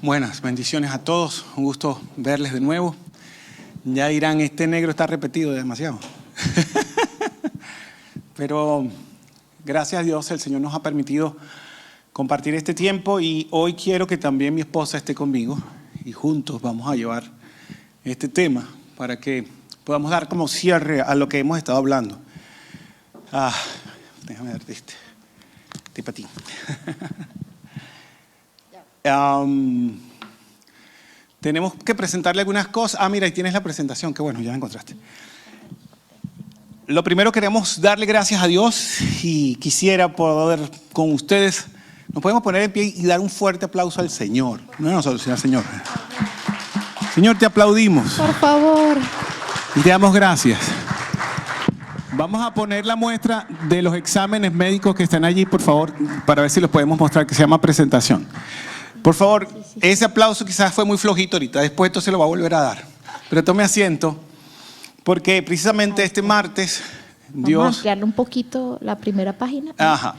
Buenas bendiciones a todos, un gusto verles de nuevo. Ya dirán, este negro está repetido demasiado. Pero gracias a Dios el Señor nos ha permitido compartir este tiempo y hoy quiero que también mi esposa esté conmigo y juntos vamos a llevar este tema para que podamos dar como cierre a lo que hemos estado hablando. Déjame darte este patín. Tenemos que presentarle algunas cosas. Mira, ahí tienes la presentación, qué bueno, ya la encontraste. Lo primero, queremos darle gracias a Dios y quisiera poder con ustedes, nos podemos poner en pie y dar un fuerte aplauso al Señor. No a nosotros, sino al Señor. Señor, te aplaudimos. Por favor. Y te damos gracias. Vamos a poner la muestra de los exámenes médicos que están allí, por favor, para ver si los podemos mostrar, que se llama presentación. Por favor, ese aplauso quizás fue muy flojito ahorita, después esto se lo va a volver a dar. Pero tome asiento, porque precisamente este martes Dios... Vamos a ampliarle un poquito la primera página. Ajá.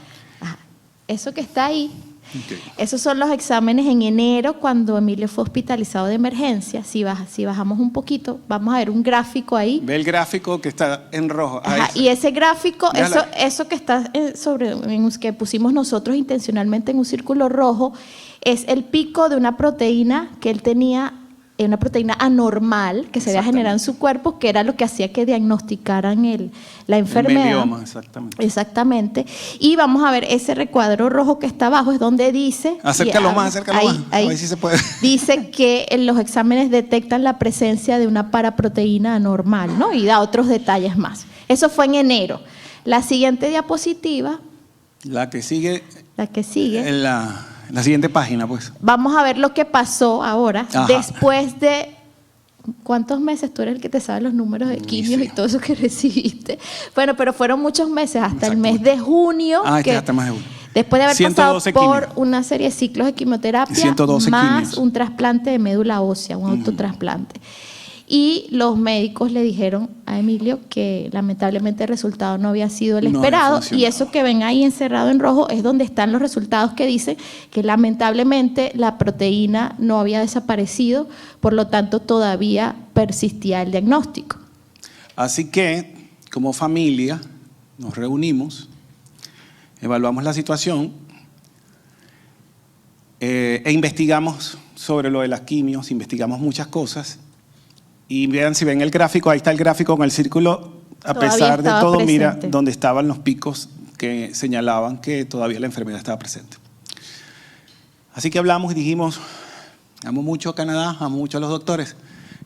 Eso que está ahí, Okay. Esos son los exámenes en enero cuando Emilio fue hospitalizado de emergencia. Si bajamos un poquito, vamos a ver un gráfico ahí. Ve el gráfico que está en rojo. Y ese gráfico, eso que está que pusimos nosotros intencionalmente en un círculo rojo, es el pico de una proteína que él tenía, una proteína anormal que se había generado en su cuerpo, que era lo que hacía que diagnosticaran la enfermedad. El melioma, exactamente. Exactamente. Y vamos a ver ese recuadro rojo que está abajo, es donde dice... Acércalo más. Ahí. A ver si se puede. Dice que en los exámenes detectan la presencia de una paraproteína anormal, ¿no? Y da otros detalles más. Eso fue en enero. La siguiente diapositiva... La que sigue. En la siguiente página, pues. Vamos a ver lo que pasó ahora, Ajá. después de... ¿Cuántos meses? Tú eres el que te sabe los números de quimios y todo eso que recibiste. Bueno, pero fueron muchos meses, hasta el mes de junio. Hasta más de junio. Después de haber pasado por quimios. Una serie de ciclos de quimioterapia, 112 más quimios. un trasplante de médula ósea, un autotrasplante. Y los médicos le dijeron a Emilio que lamentablemente el resultado no había sido el esperado, y eso que ven ahí encerrado en rojo es donde están los resultados que dicen que lamentablemente la proteína no había desaparecido, por lo tanto todavía persistía el diagnóstico. Así que, como familia, nos reunimos, evaluamos la situación e investigamos sobre lo de las quimios, investigamos muchas cosas. Y vean, si ven el gráfico, ahí está el gráfico con el círculo, a pesar de todo, presente. Mira donde estaban los picos que señalaban que todavía la enfermedad estaba presente. Así que hablamos y dijimos, amo mucho a Canadá, amo mucho a los doctores,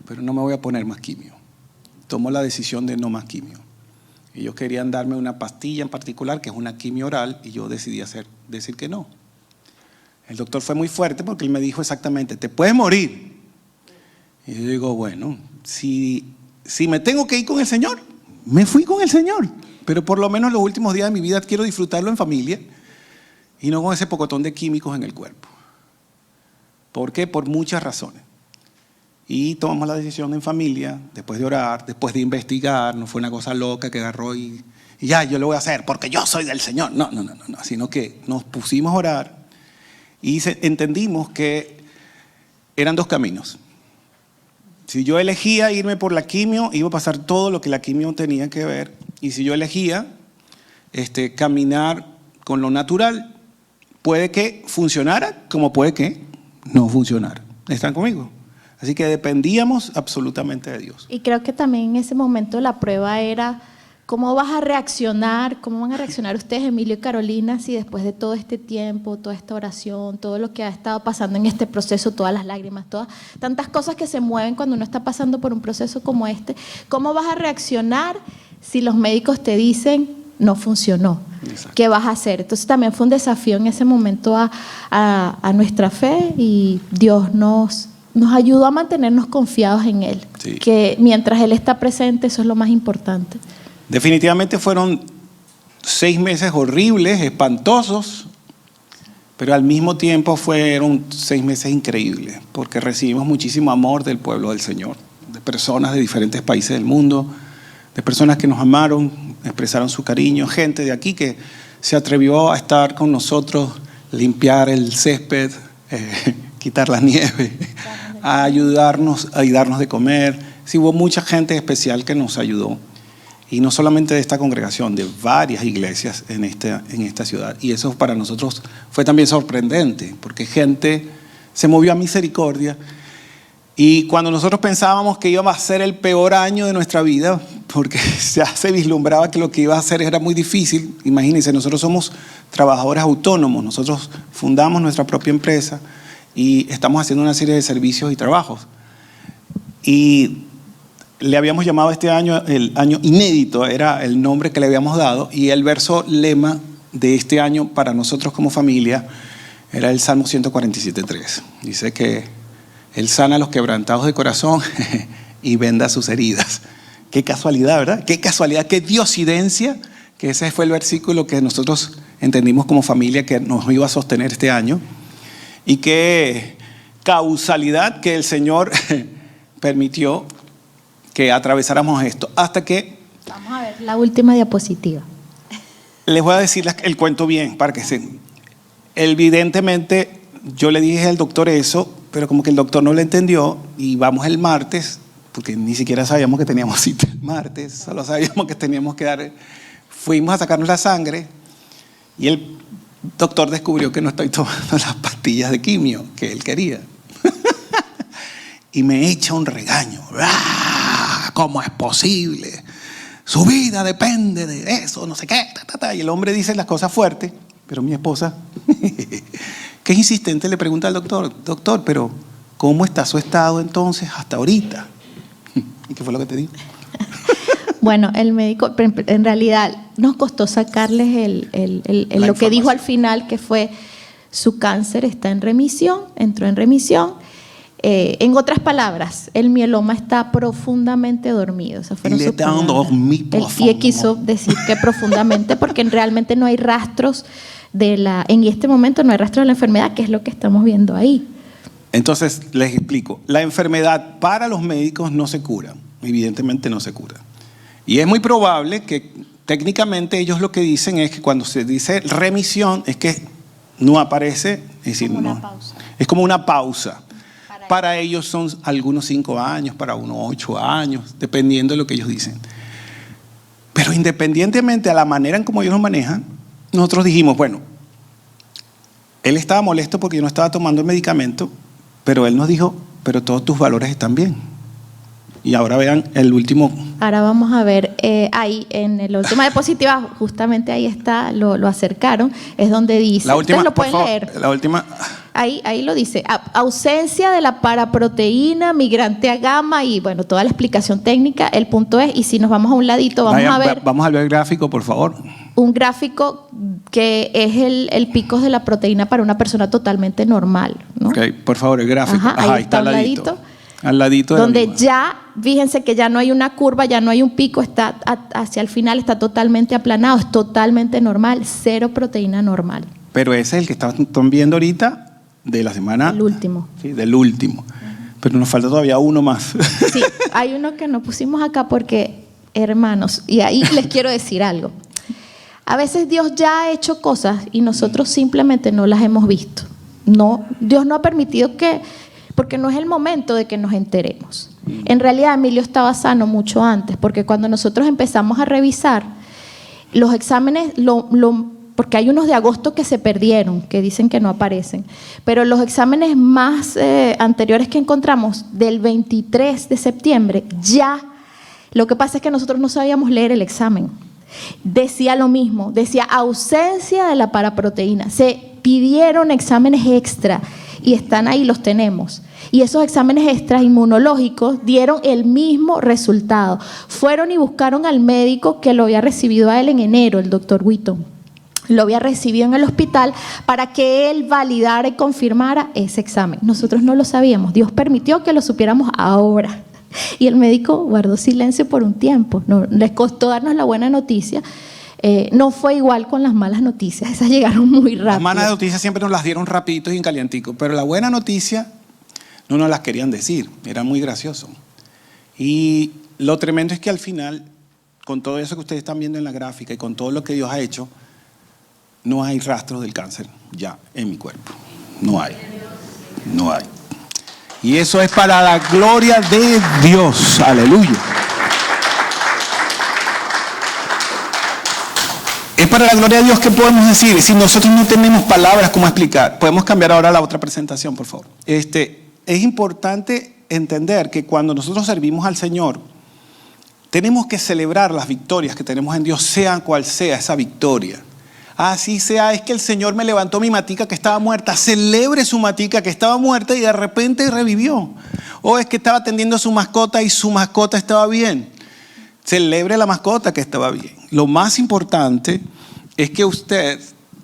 pero no me voy a poner más quimio. Tomo la decisión de no más quimio. Ellos querían darme una pastilla en particular, que es una quimio oral, y yo decidí decir que no. El doctor fue muy fuerte porque él me dijo exactamente, te puedes morir. Y yo digo, bueno, si me tengo que ir con el Señor, me fui con el Señor. Pero por lo menos los últimos días de mi vida quiero disfrutarlo en familia y no con ese pocotón de químicos en el cuerpo. ¿Por qué? Por muchas razones. Y tomamos la decisión en familia, después de orar, después de investigar. No fue una cosa loca que agarró y ya, yo lo voy a hacer porque yo soy del Señor. No, sino que nos pusimos a orar y entendimos que eran dos caminos. Si yo elegía irme por la quimio, iba a pasar todo lo que la quimio tenía que ver. Y si yo elegía caminar con lo natural, puede que funcionara como puede que no funcionara. ¿Están conmigo? Así que dependíamos absolutamente de Dios. Y creo que también en ese momento la prueba era cómo vas a reaccionar, cómo van a reaccionar ustedes, Emilio y Carolina, si después de todo este tiempo, toda esta oración, todo lo que ha estado pasando en este proceso, todas las lágrimas, tantas cosas que se mueven cuando uno está pasando por un proceso como este, ¿cómo vas a reaccionar si los médicos te dicen no funcionó? Exacto. ¿Qué vas a hacer? Entonces también fue un desafío en ese momento a nuestra fe, y Dios nos ayudó a mantenernos confiados en Él, sí. Que mientras Él está presente, eso es lo más importante. Definitivamente fueron 6 meses horribles, espantosos, pero al mismo tiempo fueron 6 meses increíbles, porque recibimos muchísimo amor del pueblo del Señor, de personas de diferentes países del mundo, de personas que nos amaron, expresaron su cariño, gente de aquí que se atrevió a estar con nosotros, limpiar el césped, quitar la nieve, a ayudarnos de comer. Sí, hubo mucha gente especial que nos ayudó. Y no solamente de esta congregación, de varias iglesias en esta ciudad. Y eso para nosotros fue también sorprendente, porque gente se movió a misericordia. Y cuando nosotros pensábamos que iba a ser el peor año de nuestra vida, porque ya se vislumbraba que lo que iba a hacer era muy difícil, imagínense, nosotros somos trabajadores autónomos, nosotros fundamos nuestra propia empresa y estamos haciendo una serie de servicios y trabajos. Y le habíamos llamado este año el año inédito, era el nombre que le habíamos dado, y el verso lema de este año para nosotros como familia era el Salmo 147:3. Dice que Él sana a los quebrantados de corazón y venda sus heridas. Qué casualidad, ¿verdad? Qué casualidad, qué diosidencia, que ese fue el versículo que nosotros entendimos como familia que nos iba a sostener este año, y qué causalidad que el Señor permitió que atravesáramos esto, hasta que... Vamos a ver la última diapositiva. Les voy a decir el cuento bien, para que se... Evidentemente, yo le dije al doctor eso, pero como que el doctor no lo entendió, y vamos el martes, porque ni siquiera sabíamos que teníamos cita el martes, solo sabíamos que teníamos que dar... Fuimos a sacarnos la sangre, y el doctor descubrió que no estoy tomando las pastillas de quimio que él quería. Y me echa un regaño. ¿Cómo es posible? Su vida depende de eso, no sé qué. Y el hombre dice las cosas fuertes, pero mi esposa, que es insistente, le pregunta al doctor: doctor, pero ¿cómo está su estado entonces hasta ahorita? ¿Y qué fue lo que te dijo? Bueno, el médico, en realidad nos costó sacarles lo que dijo al final, que fue: su cáncer está en remisión, entró en remisión. En otras palabras, el mieloma está profundamente dormido. Esas fueron sus palabras. Y él quiso decir que profundamente, porque realmente no hay rastros en este momento no hay rastros de la enfermedad, que es lo que estamos viendo ahí. Entonces, les explico. La enfermedad para los médicos no se cura, evidentemente no se cura. Y es muy probable que técnicamente ellos lo que dicen es que cuando se dice remisión es que no aparece, es decir, no, es como una pausa. Para ellos son algunos 5 años, para unos 8 años, dependiendo de lo que ellos dicen. Pero independientemente a la manera en cómo ellos lo manejan, nosotros dijimos, bueno, él estaba molesto porque yo no estaba tomando el medicamento, pero él nos dijo, pero todos tus valores están bien. Y ahora vean el último. Ahora vamos a ver, ahí en la última diapositiva, justamente ahí está, lo acercaron, es donde dice, la última, ustedes lo pueden favor, leer. La última. Ahí lo dice, ausencia de la paraproteína, migrante a gamma, y bueno, toda la explicación técnica. El punto es, y si nos vamos a un ladito, vamos a ver el gráfico, por favor. Un gráfico que es el pico de la proteína para una persona totalmente normal, ¿no? Ok, por favor, el gráfico. Ahí está al ladito. Al ladito. Donde ya, fíjense que ya no hay una curva, ya no hay un pico, está hacia el final, está totalmente aplanado, es totalmente normal, cero proteína normal. Pero ese es el que están viendo ahorita de la semana. El último. Sí, del último. Pero nos falta todavía uno más. Sí, hay uno que no pusimos acá porque, hermanos, y ahí les quiero decir algo. A veces Dios ya ha hecho cosas y nosotros simplemente no las hemos visto. No, Dios no ha permitido porque no es el momento de que nos enteremos. En realidad Emilio estaba sano mucho antes, porque cuando nosotros empezamos a revisar los exámenes, porque hay unos de agosto que se perdieron, que dicen que no aparecen, pero los exámenes más anteriores que encontramos, del 23 de septiembre, ya, lo que pasa es que nosotros no sabíamos leer el examen. Decía lo mismo, decía ausencia de la paraproteína. Se pidieron exámenes extra y están ahí, los tenemos. Y esos exámenes extras inmunológicos dieron el mismo resultado. Fueron y buscaron al médico que lo había recibido a él en enero, el doctor Witton. Lo había recibido en el hospital para que él validara y confirmara ese examen. Nosotros no lo sabíamos. Dios permitió que lo supiéramos ahora. Y el médico guardó silencio por un tiempo. No, les costó darnos la buena noticia. No fue igual con las malas noticias. Esas llegaron muy rápido. Las malas noticias siempre nos las dieron rapiditos y en calientico. Pero la buena noticia no nos las querían decir. Era muy gracioso. Y lo tremendo es que al final, con todo eso que ustedes están viendo en la gráfica y con todo lo que Dios ha hecho, no hay rastros del cáncer ya en mi cuerpo. No hay. No hay. Y eso es para la gloria de Dios. Aleluya. Es para la gloria de Dios que podemos decir. Si nosotros no tenemos palabras como explicar, podemos cambiar ahora la otra presentación, por favor. Es importante entender que cuando nosotros servimos al Señor, tenemos que celebrar las victorias que tenemos en Dios, sea cual sea esa victoria. Así sea, es que el Señor me levantó mi matica que estaba muerta. Celebre su matica que estaba muerta y de repente revivió. O es que estaba atendiendo a su mascota y su mascota estaba bien. Celebre la mascota que estaba bien. Lo más importante es que usted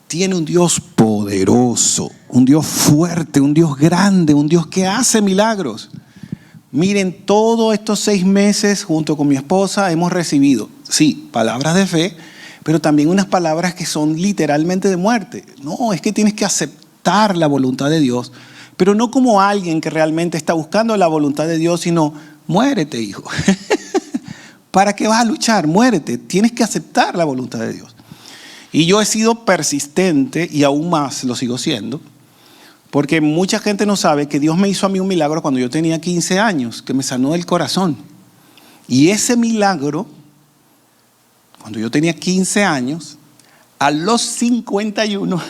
tiene un Dios poderoso, un Dios fuerte, un Dios grande, un Dios que hace milagros. Miren, todos estos 6 meses junto con mi esposa hemos recibido, sí, palabras de fe, pero también unas palabras que son literalmente de muerte. No, es que tienes que aceptar la voluntad de Dios, pero no como alguien que realmente está buscando la voluntad de Dios, sino muérete, hijo. ¿Para qué vas a luchar? Muérete, tienes que aceptar la voluntad de Dios. Y yo he sido persistente y aún más lo sigo siendo, porque mucha gente no sabe que Dios me hizo a mí un milagro cuando yo tenía 15 años, que me sanó del corazón. Y ese milagro, cuando yo tenía 15 años, a los 51,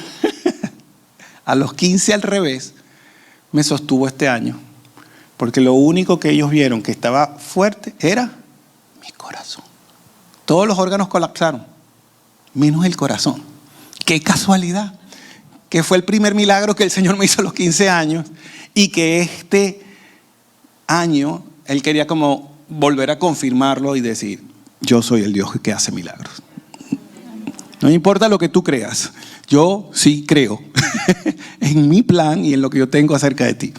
a los 15 al revés, me sostuvo este año. Porque lo único que ellos vieron que estaba fuerte era mi corazón. Todos los órganos colapsaron, menos el corazón. ¡Qué casualidad! Que fue el primer milagro que el Señor me hizo a los 15 años y que este año Él quería como volver a confirmarlo y decir, yo soy el Dios que hace milagros. No importa lo que tú creas, yo sí creo en mi plan y en lo que yo tengo acerca de ti.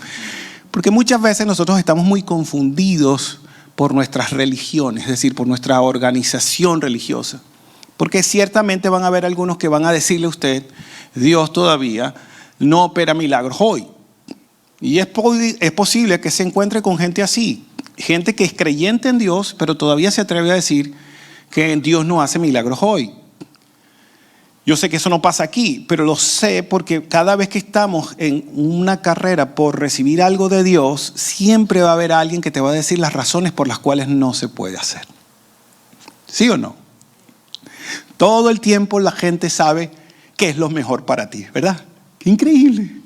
Porque muchas veces nosotros estamos muy confundidos por nuestras religiones, es decir, por nuestra organización religiosa. Porque ciertamente van a haber algunos que van a decirle a usted, Dios todavía no opera milagros hoy. Y es posible que se encuentre con gente así, gente que es creyente en Dios, pero todavía se atreve a decir que Dios no hace milagros hoy. Yo sé que eso no pasa aquí, pero lo sé porque cada vez que estamos en una carrera por recibir algo de Dios, siempre va a haber alguien que te va a decir las razones por las cuales no se puede hacer. ¿Sí o no? Todo el tiempo la gente sabe qué es lo mejor para ti, ¿verdad? ¡Qué increíble!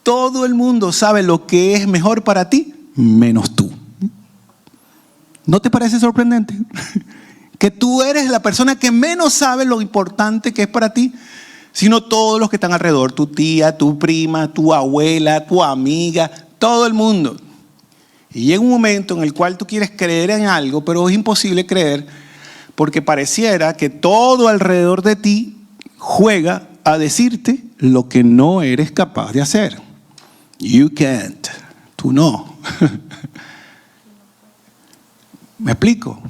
Todo el mundo sabe lo que es mejor para ti, menos tú. ¿No te parece sorprendente? Que tú eres la persona que menos sabe lo importante que es para ti, sino todos los que están alrededor, tu tía, tu prima, tu abuela, tu amiga, todo el mundo. Y llega un momento en el cual tú quieres creer en algo, pero es imposible creer porque pareciera que todo alrededor de ti juega a decirte lo que no eres capaz de hacer. You can't. Tú no. ¿Me explico?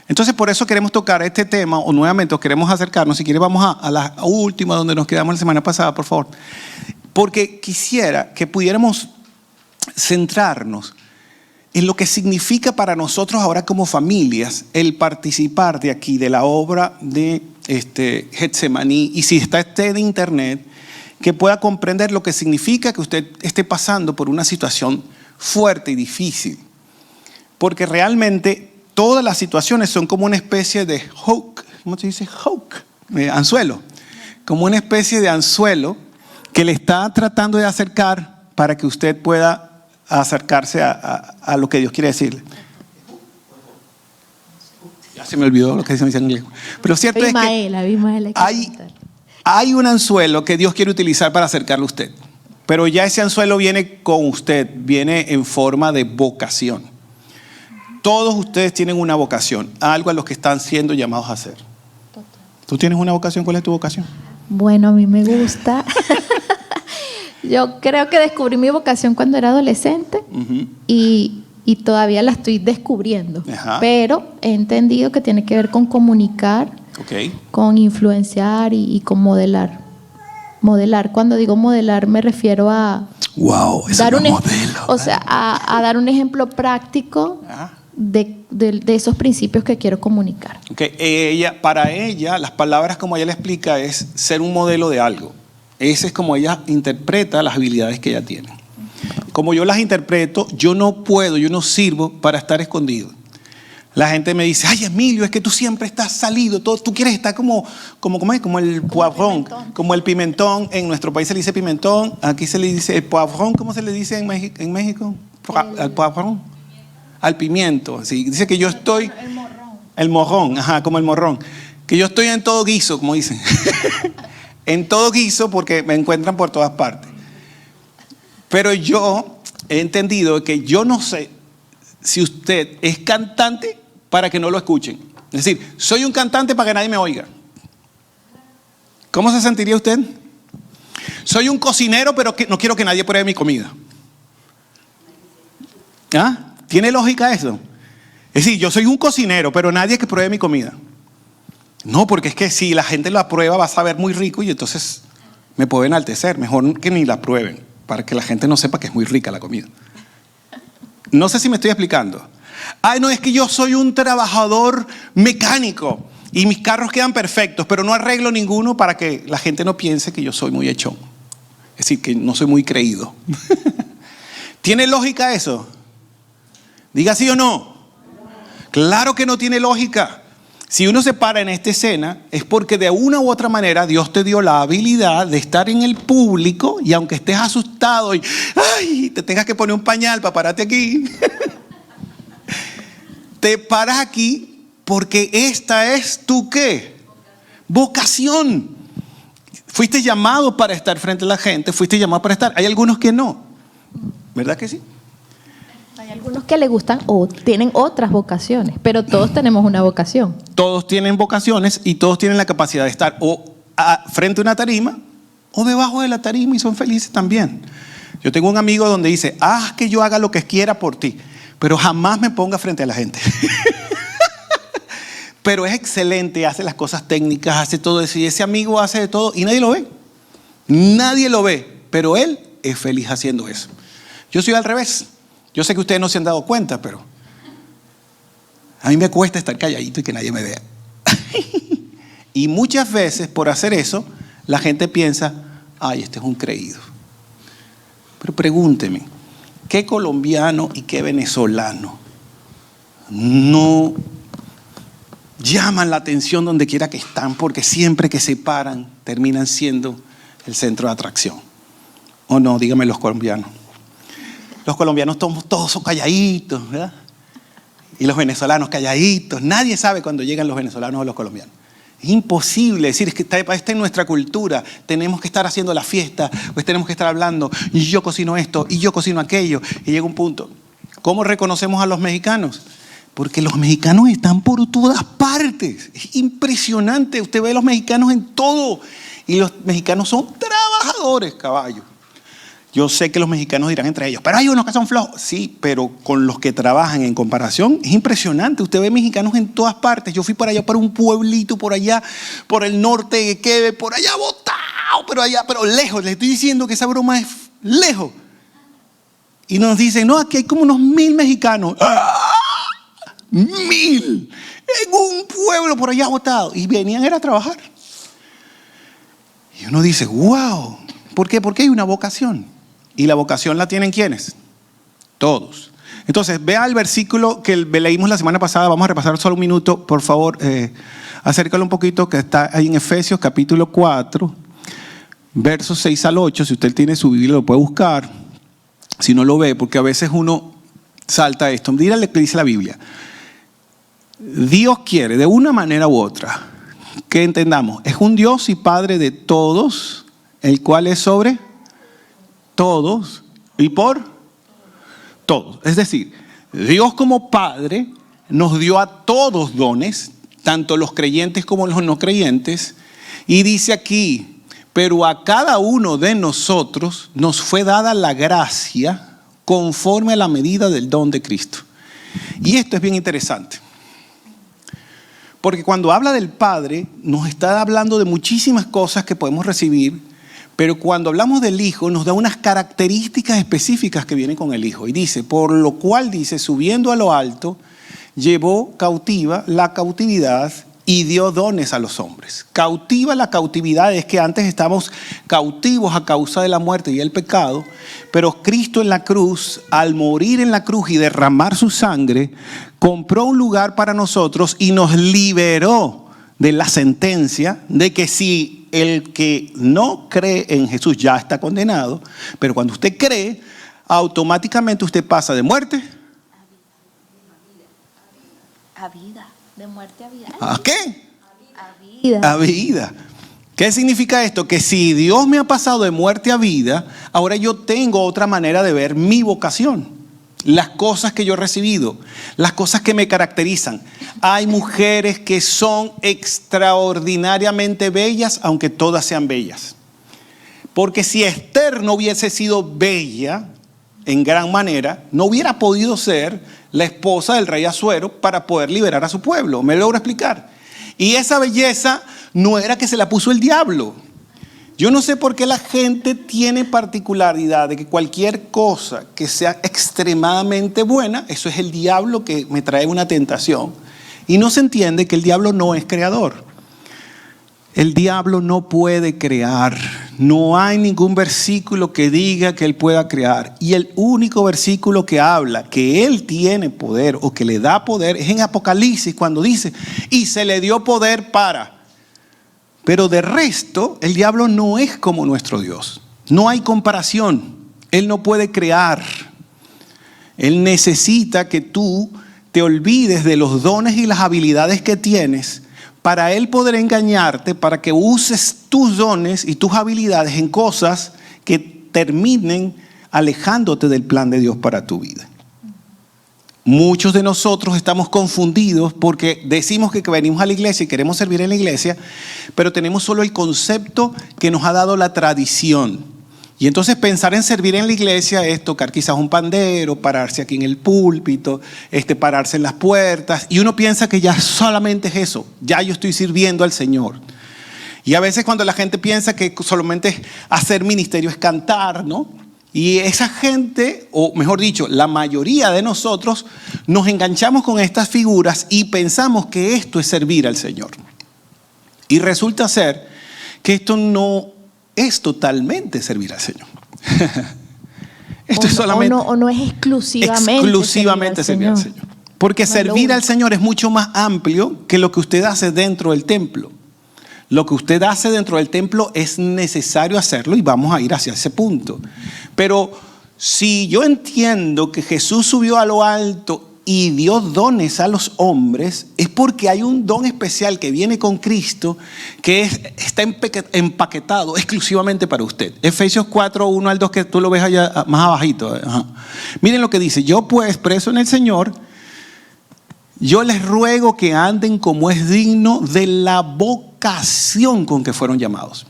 Entonces por eso queremos tocar este tema, o nuevamente queremos acercarnos. Si quieres vamos a la última donde nos quedamos la semana pasada, por favor. Porque quisiera que pudiéramos centrarnos en lo que significa para nosotros ahora como familias el participar de aquí, de la obra de Getsemaní. Y si está en internet, que pueda comprender lo que significa que usted esté pasando por una situación fuerte y difícil. Porque realmente todas las situaciones son como una especie de hook, ¿cómo se dice? Hook, anzuelo. Como una especie de anzuelo que le está tratando de acercar para que usted pueda acercarse a lo que Dios quiere decirle. Ya se me olvidó lo que se me dice en inglés. Pero lo cierto es que hay un anzuelo que Dios quiere utilizar para acercarle a usted. Pero ya ese anzuelo viene con usted, viene en forma de vocación. Todos ustedes tienen una vocación, algo a lo que están siendo llamados a hacer. ¿Tú tienes una vocación? ¿Cuál es tu vocación? Bueno, a mí me gusta. Yo creo que descubrí mi vocación cuando era adolescente y todavía la estoy descubriendo. Ajá. Pero he entendido que tiene que ver con comunicar, con influenciar y con modelar. Modelar, cuando digo modelar me refiero a dar un modelo. O sea, a dar un ejemplo práctico de esos principios que quiero comunicar. Para ella, las palabras como ella le explica es ser un modelo de algo. Ese es como ella interpreta las habilidades que ella tiene. como yo las interpreto, yo no puedo, yo no sirvo para estar escondido. La gente me dice, ay, Emilio, es que tú siempre estás salido, tú quieres estar como el poivrón, como el pimentón. En nuestro país se le dice pimentón, aquí se le dice el poivrón. ¿Cómo se le dice en México? Al poivrón. Al pimiento. Sí. Dice que yo estoy... El morrón. El morrón, ajá, como el morrón. Que yo estoy en todo guiso, como dicen. En todo guiso porque me encuentran por todas partes. Pero yo he entendido que yo no sé si usted es cantante para que no lo escuchen. Es decir, soy un cantante para que nadie me oiga. ¿Cómo se sentiría usted? Soy un cocinero, pero no quiero que nadie pruebe mi comida. ¿Ah? ¿Tiene lógica eso? Es decir, yo soy un cocinero, pero nadie que pruebe mi comida. No, porque es que si la gente la prueba va a saber muy rico y entonces me puedo enaltecer. Mejor que ni la prueben, para que la gente no sepa que es muy rica la comida. No sé si me estoy explicando. Ay, no, es que yo soy un trabajador mecánico y mis carros quedan perfectos, pero no arreglo ninguno para que la gente no piense que yo soy muy echón. Es decir, que no soy muy creído. ¿Tiene lógica eso? Diga sí o no. Claro que no tiene lógica. Si uno se para en esta escena es porque de una u otra manera Dios te dio la habilidad de estar en el público y aunque estés asustado y ay, te tengas que poner un pañal para pararte aquí, te paras aquí porque esta es tu ¿qué? Vocación. Fuiste llamado para estar frente a la gente, fuiste llamado para estar. Hay algunos que no, ¿verdad que sí? Hay algunos que le gustan o tienen otras vocaciones, pero todos tenemos una vocación. Todos tienen vocaciones y todos tienen la capacidad de estar o frente a una tarima o debajo de la tarima y son felices también. Yo tengo un amigo donde dice, haz que yo haga lo que quiera por ti, pero jamás me ponga frente a la gente. Pero es excelente, hace las cosas técnicas, hace todo eso y ese amigo hace de todo y nadie lo ve. Nadie lo ve, pero él es feliz haciendo eso. Yo soy al revés. Yo sé que ustedes no se han dado cuenta, pero a mí me cuesta estar calladito y que nadie me vea. Y muchas veces por hacer eso, la gente piensa, ay, este es un creído. Pero pregúnteme, ¿qué colombiano y qué venezolano no llaman la atención donde quiera que están porque siempre que se paran terminan siendo el centro de atracción? ¿O no? Díganme los colombianos. Los colombianos todos son calladitos, ¿verdad? Y los venezolanos calladitos. Nadie sabe cuando llegan los venezolanos o los colombianos. Es imposible decir, es que está en nuestra cultura. Tenemos que estar haciendo la fiesta, pues tenemos que estar hablando. Y yo cocino esto, y yo cocino aquello. Y llega un punto. ¿Cómo reconocemos a los mexicanos? Porque los mexicanos están por todas partes. Es impresionante. Usted ve a los mexicanos en todo. Y los mexicanos son trabajadores, caballo. Yo sé que los mexicanos dirán entre ellos, pero hay unos que son flojos. Sí, pero con los que trabajan en comparación, es impresionante. Usted ve mexicanos en todas partes. Yo fui para allá, para un pueblito, por allá, por el norte de Queve, por allá botado, pero lejos. Les estoy diciendo que esa broma es lejos. Y nos dicen, no, aquí hay como unos 1000 mexicanos. ¡Ah! 1000 en un pueblo por allá botado. Y venían a trabajar. Y uno dice, wow. ¿Por qué? Porque hay una vocación. ¿Y la vocación la tienen quiénes? Todos. Entonces, vea el versículo que leímos la semana pasada. Vamos a repasar solo un minuto. Por favor, acércalo un poquito, que está ahí en Efesios capítulo 4, versos 6 al 8. Si usted tiene su Biblia, lo puede buscar. Si no lo ve, porque a veces uno salta esto. Dígale que dice la Biblia. Dios quiere, de una manera u otra, que entendamos. Es un Dios y Padre de todos, el cual es sobre todos y por todos. Es decir, Dios como Padre nos dio a todos dones, tanto los creyentes como los no creyentes, y dice aquí, pero a cada uno de nosotros nos fue dada la gracia conforme a la medida del don de Cristo. Y esto es bien interesante, porque cuando habla del Padre nos está hablando de muchísimas cosas que podemos recibir. Pero cuando hablamos del Hijo, nos da unas características específicas que vienen con el Hijo. Y dice, por lo cual dice, subiendo a lo alto, llevó cautiva la cautividad y dio dones a los hombres. Cautiva la cautividad, es que antes estábamos cautivos a causa de la muerte y el pecado, pero Cristo en la cruz, al morir en la cruz y derramar su sangre, compró un lugar para nosotros y nos liberó de la sentencia de que si el que no cree en Jesús ya está condenado, pero cuando usted cree, automáticamente usted pasa de muerte a vida. De muerte a vida. ¿A qué? A vida. A vida. ¿Qué significa esto? Que si Dios me ha pasado de muerte a vida, ahora yo tengo otra manera de ver mi vocación. Las cosas que yo he recibido, las cosas que me caracterizan. Hay mujeres que son extraordinariamente bellas, aunque todas sean bellas. Porque si Esther no hubiese sido bella, en gran manera, no hubiera podido ser la esposa del rey Asuero para poder liberar a su pueblo. ¿Me logro explicar? Y esa belleza no era que se la puso el diablo. Yo no sé por qué la gente tiene particularidad de que cualquier cosa que sea extremadamente buena, eso es el diablo que me trae una tentación. Y no se entiende que el diablo no es creador. El diablo no puede crear. No hay ningún versículo que diga que él pueda crear. Y el único versículo que habla que él tiene poder o que le da poder es en Apocalipsis, cuando dice, y se le dio poder para. Pero de resto, el diablo no es como nuestro Dios. No hay comparación. Él no puede crear. Él necesita que tú te olvides de los dones y las habilidades que tienes para él poder engañarte, para que uses tus dones y tus habilidades en cosas que terminen alejándote del plan de Dios para tu vida. Muchos de nosotros estamos confundidos porque decimos que venimos a la iglesia y queremos servir en la iglesia, pero tenemos solo el concepto que nos ha dado la tradición. Y entonces pensar en servir en la iglesia es tocar quizás un pandero, pararse aquí en el púlpito, pararse en las puertas. Y uno piensa que ya solamente es eso, ya yo estoy sirviendo al Señor. Y a veces cuando la gente piensa que solamente hacer ministerio es cantar, ¿no? Y esa gente, o mejor dicho, la mayoría de nosotros nos enganchamos con estas figuras y pensamos que esto es servir al Señor. Y resulta ser que esto no es totalmente servir al Señor. Esto es solamente. O no es exclusivamente servir al Señor. Porque servir al Señor es mucho más amplio que lo que usted hace dentro del templo. Lo que usted hace dentro del templo es necesario hacerlo y vamos a ir hacia ese punto. Pero si yo entiendo que Jesús subió a lo alto y dio dones a los hombres, es porque hay un don especial que viene con Cristo que está empaquetado exclusivamente para usted. Efesios 4, 1 al 2, que tú lo ves allá más abajito. Ajá. Miren lo que dice: yo pues, preso en el Señor, yo les ruego que anden como es digno de la vocación con que fueron llamados.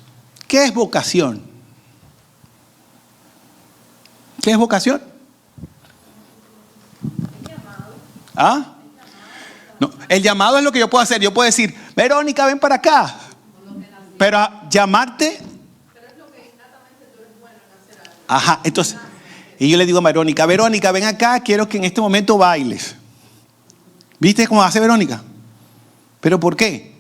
¿Qué es vocación? ¿Qué es vocación? ¿Ah? No, el llamado es lo que yo puedo hacer. Yo puedo decir, Verónica, ven para acá. Pero llamarte. Ajá, entonces, y yo le digo a Verónica, ven acá, quiero que en este momento bailes. ¿Viste cómo hace Verónica? ¿Pero por qué?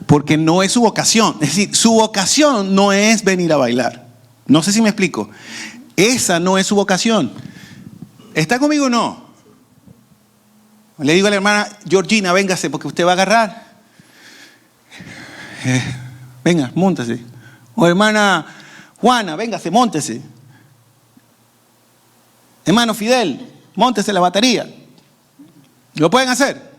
Porque no es su vocación. Es decir, su vocación no es venir a bailar. No sé si me explico. Esa no es su vocación. ¿Está conmigo o no? Le digo a la hermana Georgina, véngase porque usted va a agarrar. Venga, móntese. O hermana Juana, véngase, móntese. Hermano Fidel, móntese la batería. ¿Lo pueden hacer?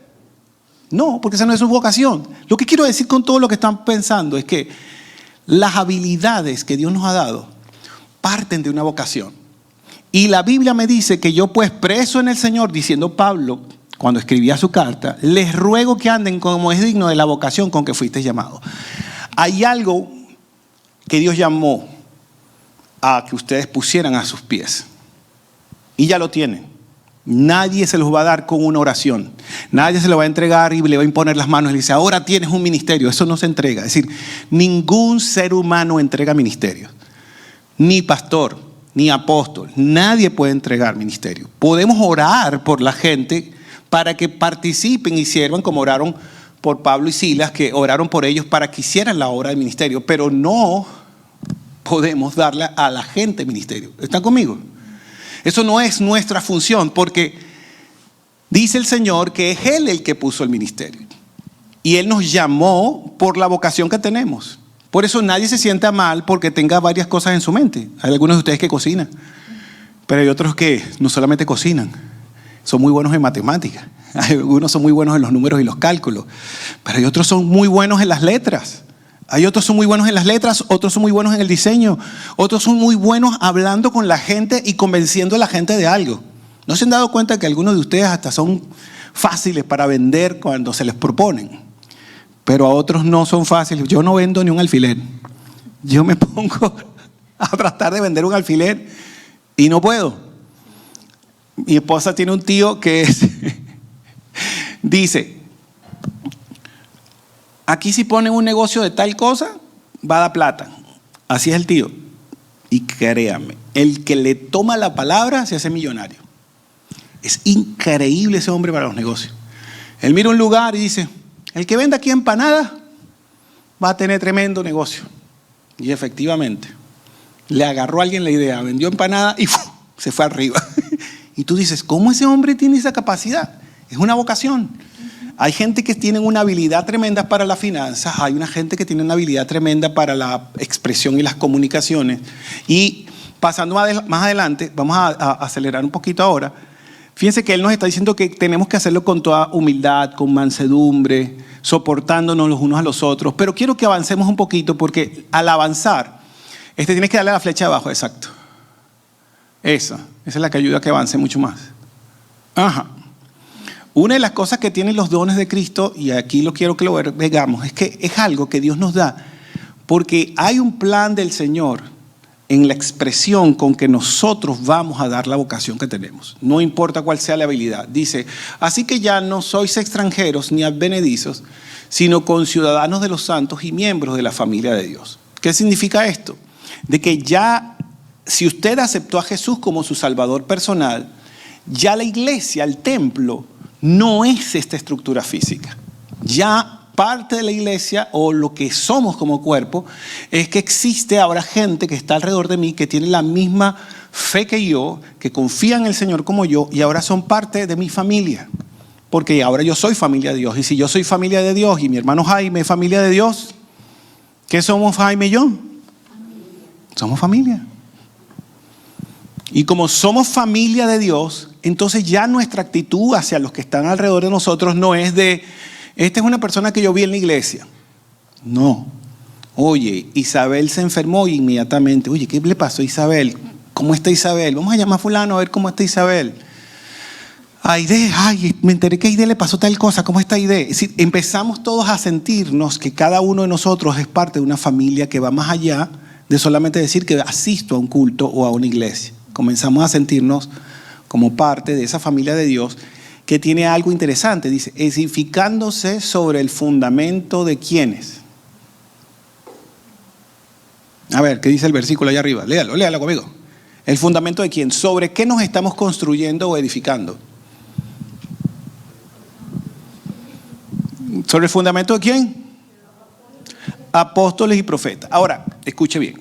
No, porque esa no es su vocación. Lo que quiero decir con todo lo que están pensando es que las habilidades que Dios nos ha dado parten de una vocación. Y la Biblia me dice que yo, pues, preso en el Señor, diciendo Pablo cuando escribía su carta, les ruego que anden como es digno de la vocación con que fuiste llamado. Hay algo que Dios llamó a que ustedes pusieran a sus pies. Y ya lo tienen. Nadie se los va a dar con una oración. Nadie se lo va a entregar y le va a imponer las manos y le dice, ahora tienes un ministerio. Eso no se entrega. Es decir, ningún ser humano entrega ministerio. Ni pastor, ni apóstol. Nadie puede entregar ministerio. Podemos orar por la gente para que participen y sirvan, como oraron por Pablo y Silas, que oraron por ellos para que hicieran la obra del ministerio, pero no podemos darle a la gente ministerio. ¿Están conmigo? Eso no es nuestra función, porque dice el Señor que es Él el que puso el ministerio. Y Él nos llamó por la vocación que tenemos. Por eso nadie se sienta mal porque tenga varias cosas en su mente. Hay algunos de ustedes que cocinan, pero hay otros que no solamente cocinan, son muy buenos en matemáticas. Algunos son muy buenos en los números y los cálculos, pero hay otros son muy buenos en las letras. Hay otros son muy buenos en las letras, otros son muy buenos en el diseño, otros son muy buenos hablando con la gente y convenciendo a la gente de algo. ¿No se han dado cuenta que algunos de ustedes hasta son fáciles para vender cuando se les proponen? Pero a otros no son fáciles. Yo no vendo ni un alfiler. Yo me pongo a tratar de vender un alfiler y no puedo. Mi esposa tiene un tío que dice, aquí si ponen un negocio de tal cosa, va a dar plata. Así es el tío. Y créanme, el que le toma la palabra se hace millonario. Es increíble ese hombre para los negocios. Él mira un lugar y dice, el que venda aquí empanadas va a tener tremendo negocio. Y efectivamente, le agarró a alguien la idea, vendió empanadas y se fue arriba. Y tú dices, ¿cómo ese hombre tiene esa capacidad? Es una vocación. Hay gente que tiene una habilidad tremenda para las finanzas, hay una gente que tiene una habilidad tremenda para la expresión y las comunicaciones. Y pasando más adelante, vamos a acelerar un poquito ahora. Fíjense que él nos está diciendo que tenemos que hacerlo con toda humildad, con mansedumbre, soportándonos los unos a los otros. Pero quiero que avancemos un poquito porque al avanzar, tienes que darle a la flecha abajo, exacto. Esa es la que ayuda a que avance mucho más. Ajá. Una de las cosas que tienen los dones de Cristo, y aquí quiero que lo veamos, es que es algo que Dios nos da, porque hay un plan del Señor en la expresión con que nosotros vamos a dar la vocación que tenemos. No importa cuál sea la habilidad. Dice, así que ya no sois extranjeros ni advenedizos, sino conciudadanos de los santos y miembros de la familia de Dios. ¿Qué significa esto? De que ya, si usted aceptó a Jesús como su Salvador personal, ya la iglesia, el templo, no es esta estructura física. Ya parte de la iglesia o lo que somos como cuerpo es que existe ahora gente que está alrededor de mí que tiene la misma fe que yo, que confía en el Señor como yo y ahora son parte de mi familia. Porque ahora yo soy familia de Dios. Y si yo soy familia de Dios y mi hermano Jaime es familia de Dios, ¿qué somos Jaime y yo? Somos familia. Y como somos familia de Dios, entonces ya nuestra actitud hacia los que están alrededor de nosotros no es de, esta es una persona que yo vi en la iglesia. No. Oye, Isabel se enfermó y inmediatamente, oye, ¿qué le pasó a Isabel? ¿Cómo está Isabel? Vamos a llamar a fulano a ver cómo está Isabel. Aide, ay, me enteré que a Aide le pasó tal cosa, ¿cómo está Aide? Es decir, empezamos todos a sentirnos que cada uno de nosotros es parte de una familia que va más allá de solamente decir que asisto a un culto o a una iglesia. Comenzamos a sentirnos como parte de esa familia de Dios que tiene algo interesante. Dice, edificándose sobre el fundamento de ¿quiénes? A ver, ¿qué dice el versículo allá arriba? Léalo conmigo. ¿El fundamento de quién? ¿Sobre qué nos estamos construyendo o edificando? ¿Sobre el fundamento de quién? Apóstoles y profetas. Ahora, escuche bien.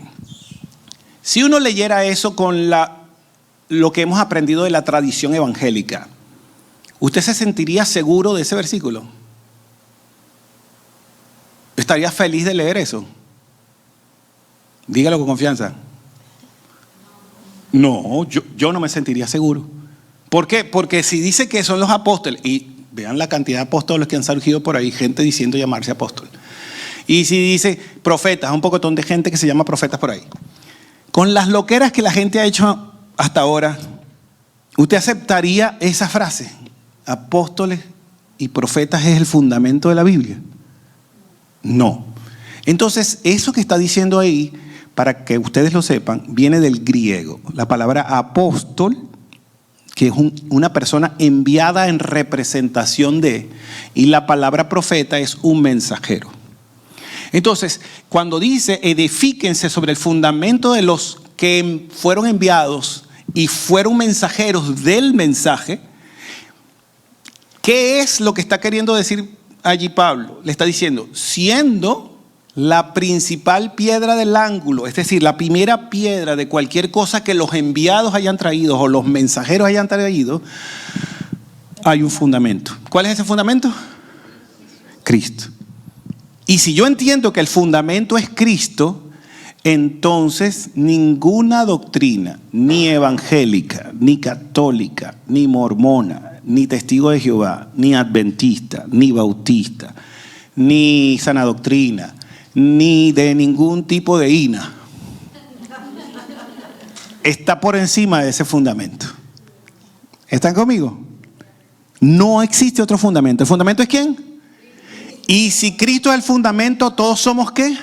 Si uno leyera eso con lo que hemos aprendido de la tradición evangélica, ¿usted se sentiría seguro de ese versículo? ¿Estaría feliz de leer eso? Dígalo con confianza. No, yo no me sentiría seguro. ¿Por qué? Porque si dice que son los apóstoles, y vean la cantidad de apóstoles que han surgido por ahí, gente diciendo llamarse apóstol. Y si dice profetas, un pocotón de gente que se llama profetas por ahí. Con las loqueras que la gente ha hecho hasta ahora, ¿usted aceptaría esa frase? Apóstoles y profetas es el fundamento de la Biblia. No. Entonces, eso que está diciendo ahí, para que ustedes lo sepan, viene del griego. La palabra apóstol, que es una persona enviada en representación de, y la palabra profeta es un mensajero. Entonces, cuando dice edifíquense sobre el fundamento de los que fueron enviados y fueron mensajeros del mensaje, ¿Qué es lo que está queriendo decir allí Pablo? Le está diciendo, siendo la principal piedra del ángulo, es decir, la primera piedra de cualquier cosa que los enviados hayan traído o los mensajeros hayan traído, hay un fundamento. ¿Cuál es ese fundamento? Cristo. Y si yo entiendo que el fundamento es Cristo, entonces ninguna doctrina, ni evangélica, ni católica, ni mormona, ni testigo de Jehová, ni adventista, ni bautista, ni sana doctrina, ni de ningún tipo de INA, está por encima de ese fundamento. ¿Están conmigo? No existe otro fundamento. ¿El fundamento es quién? Y si Cristo es el fundamento, ¿todos somos qué?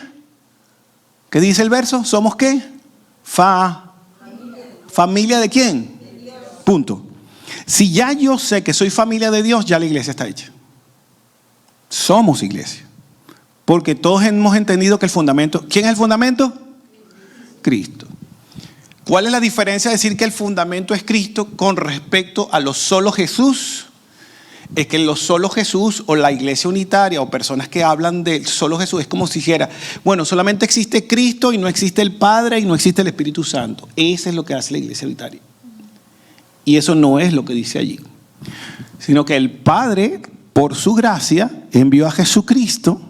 ¿Qué dice el verso? ¿Somos qué? ¿Familia de quién? Punto. Si ya yo sé que soy familia de Dios, ya la iglesia está hecha. Somos iglesia. Porque todos hemos entendido que el fundamento... ¿Quién es el fundamento? Cristo. ¿Cuál es la diferencia de decir que el fundamento es Cristo con respecto a lo solo Jesús? Es que lo solo Jesús o la iglesia unitaria o personas que hablan de solo Jesús es como si dijera, bueno, solamente existe Cristo y no existe el Padre y no existe el Espíritu Santo. Eso es lo que hace la iglesia unitaria. Y eso no es lo que dice allí. Sino que el Padre, por su gracia, envió a Jesucristo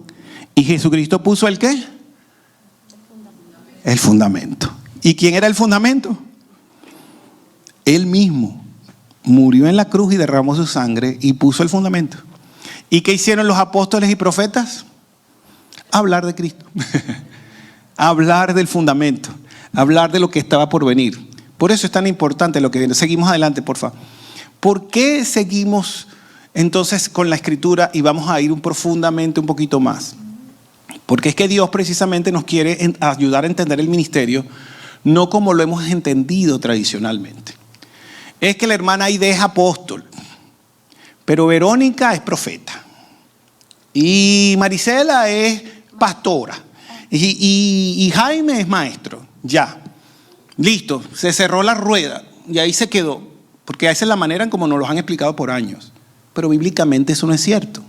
y Jesucristo puso ¿el qué? El fundamento. ¿Y quién era el fundamento? Él mismo. Murió en la cruz y derramó su sangre y puso el fundamento. ¿Y qué hicieron los apóstoles y profetas? Hablar de Cristo. Hablar del fundamento. Hablar de lo que estaba por venir. Por eso es tan importante lo que viene. Seguimos adelante, por favor. ¿Por qué seguimos entonces con la escritura y vamos a ir profundamente un poquito más? Porque es que Dios precisamente nos quiere ayudar a entender el ministerio, no como lo hemos entendido tradicionalmente. Es que la hermana Aide es apóstol, pero Verónica es profeta y Marisela es pastora y Jaime es maestro. Ya, listo, se cerró la rueda y ahí se quedó, porque esa es la manera en como nos lo han explicado por años. Pero bíblicamente eso no es cierto.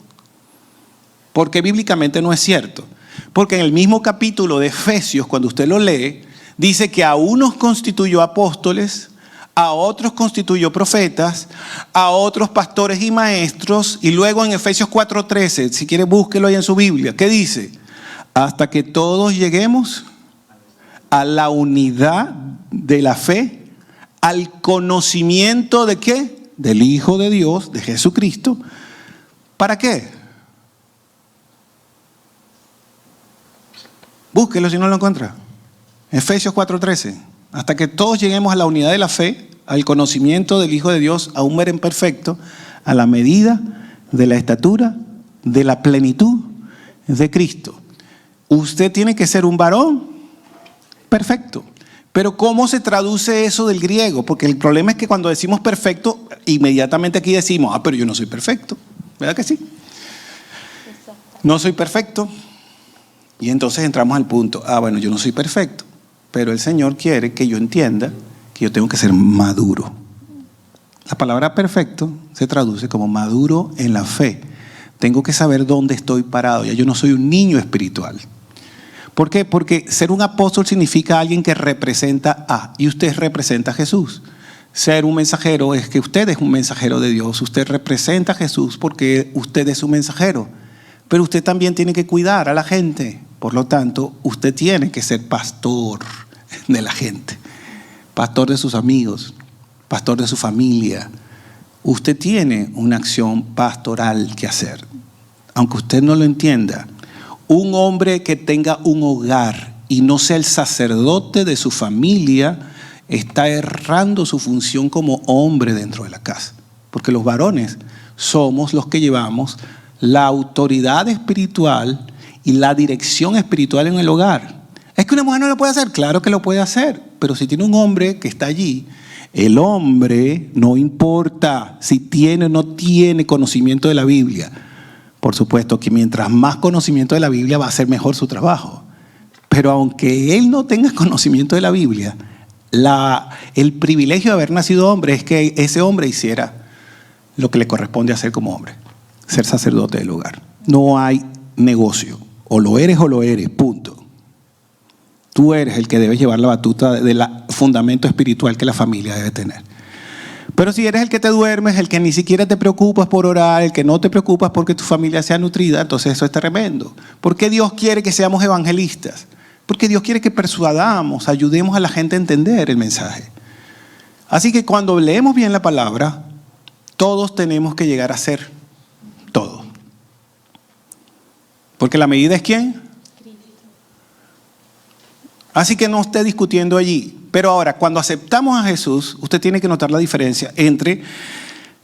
¿Por qué bíblicamente no es cierto? Porque en el mismo capítulo de Efesios, cuando usted lo lee, dice que a unos constituyó apóstoles, a otros constituyó profetas, a otros pastores y maestros, y luego en Efesios 4:13, si quiere búsquelo ahí en su Biblia, ¿qué dice? Hasta que todos lleguemos a la unidad de la fe, al conocimiento de ¿qué? Del Hijo de Dios, de Jesucristo. ¿Para qué? Búsquelo si no lo encuentra. Efesios 4:13. Hasta que todos lleguemos a la unidad de la fe, al conocimiento del Hijo de Dios, a un varón perfecto, a la medida de la estatura, de la plenitud de Cristo. Usted tiene que ser un varón perfecto. Pero ¿cómo se traduce eso del griego? Porque el problema es que cuando decimos perfecto, inmediatamente aquí decimos, pero yo no soy perfecto. ¿Verdad que sí? No soy perfecto. Y entonces entramos al punto, bueno, yo no soy perfecto, pero el Señor quiere que yo entienda que yo tengo que ser maduro. La palabra perfecto se traduce como maduro en la fe. Tengo que saber dónde estoy parado. Ya yo no soy un niño espiritual. ¿Por qué? Porque ser un apóstol significa alguien que representa y usted representa a Jesús. Ser un mensajero es que usted es un mensajero de Dios. Usted representa a Jesús porque usted es un mensajero. Pero usted también tiene que cuidar a la gente. Por lo tanto, usted tiene que ser pastor de la gente. Pastor de sus amigos. Pastor de su familia. Usted tiene una acción pastoral que hacer. Aunque usted no lo entienda. Un hombre que tenga un hogar y no sea el sacerdote de su familia está errando su función como hombre dentro de la casa. Porque los varones somos los que llevamos la autoridad espiritual y la dirección espiritual en el hogar. ¿Es que una mujer no lo puede hacer? Claro que lo puede hacer, pero si tiene un hombre que está allí, el hombre no importa si tiene o no tiene conocimiento de la Biblia. Por supuesto que mientras más conocimiento de la Biblia va a ser mejor su trabajo. Pero aunque él no tenga conocimiento de la Biblia, el privilegio de haber nacido hombre es que ese hombre hiciera lo que le corresponde hacer como hombre, ser sacerdote del hogar. No hay negocio, o lo eres, punto. Tú eres el que debe llevar la batuta del fundamento espiritual que la familia debe tener. Pero si eres el que te duermes, el que ni siquiera te preocupas por orar, el que no te preocupas porque tu familia sea nutrida, entonces eso es tremendo. ¿Por qué Dios quiere que seamos evangelistas? Porque Dios quiere que persuadamos, ayudemos a la gente a entender el mensaje. Así que cuando leemos bien la palabra, todos tenemos que llegar a ser todo. Porque la medida es ¿quién? Así que no esté discutiendo allí. Pero ahora, cuando aceptamos a Jesús, usted tiene que notar la diferencia entre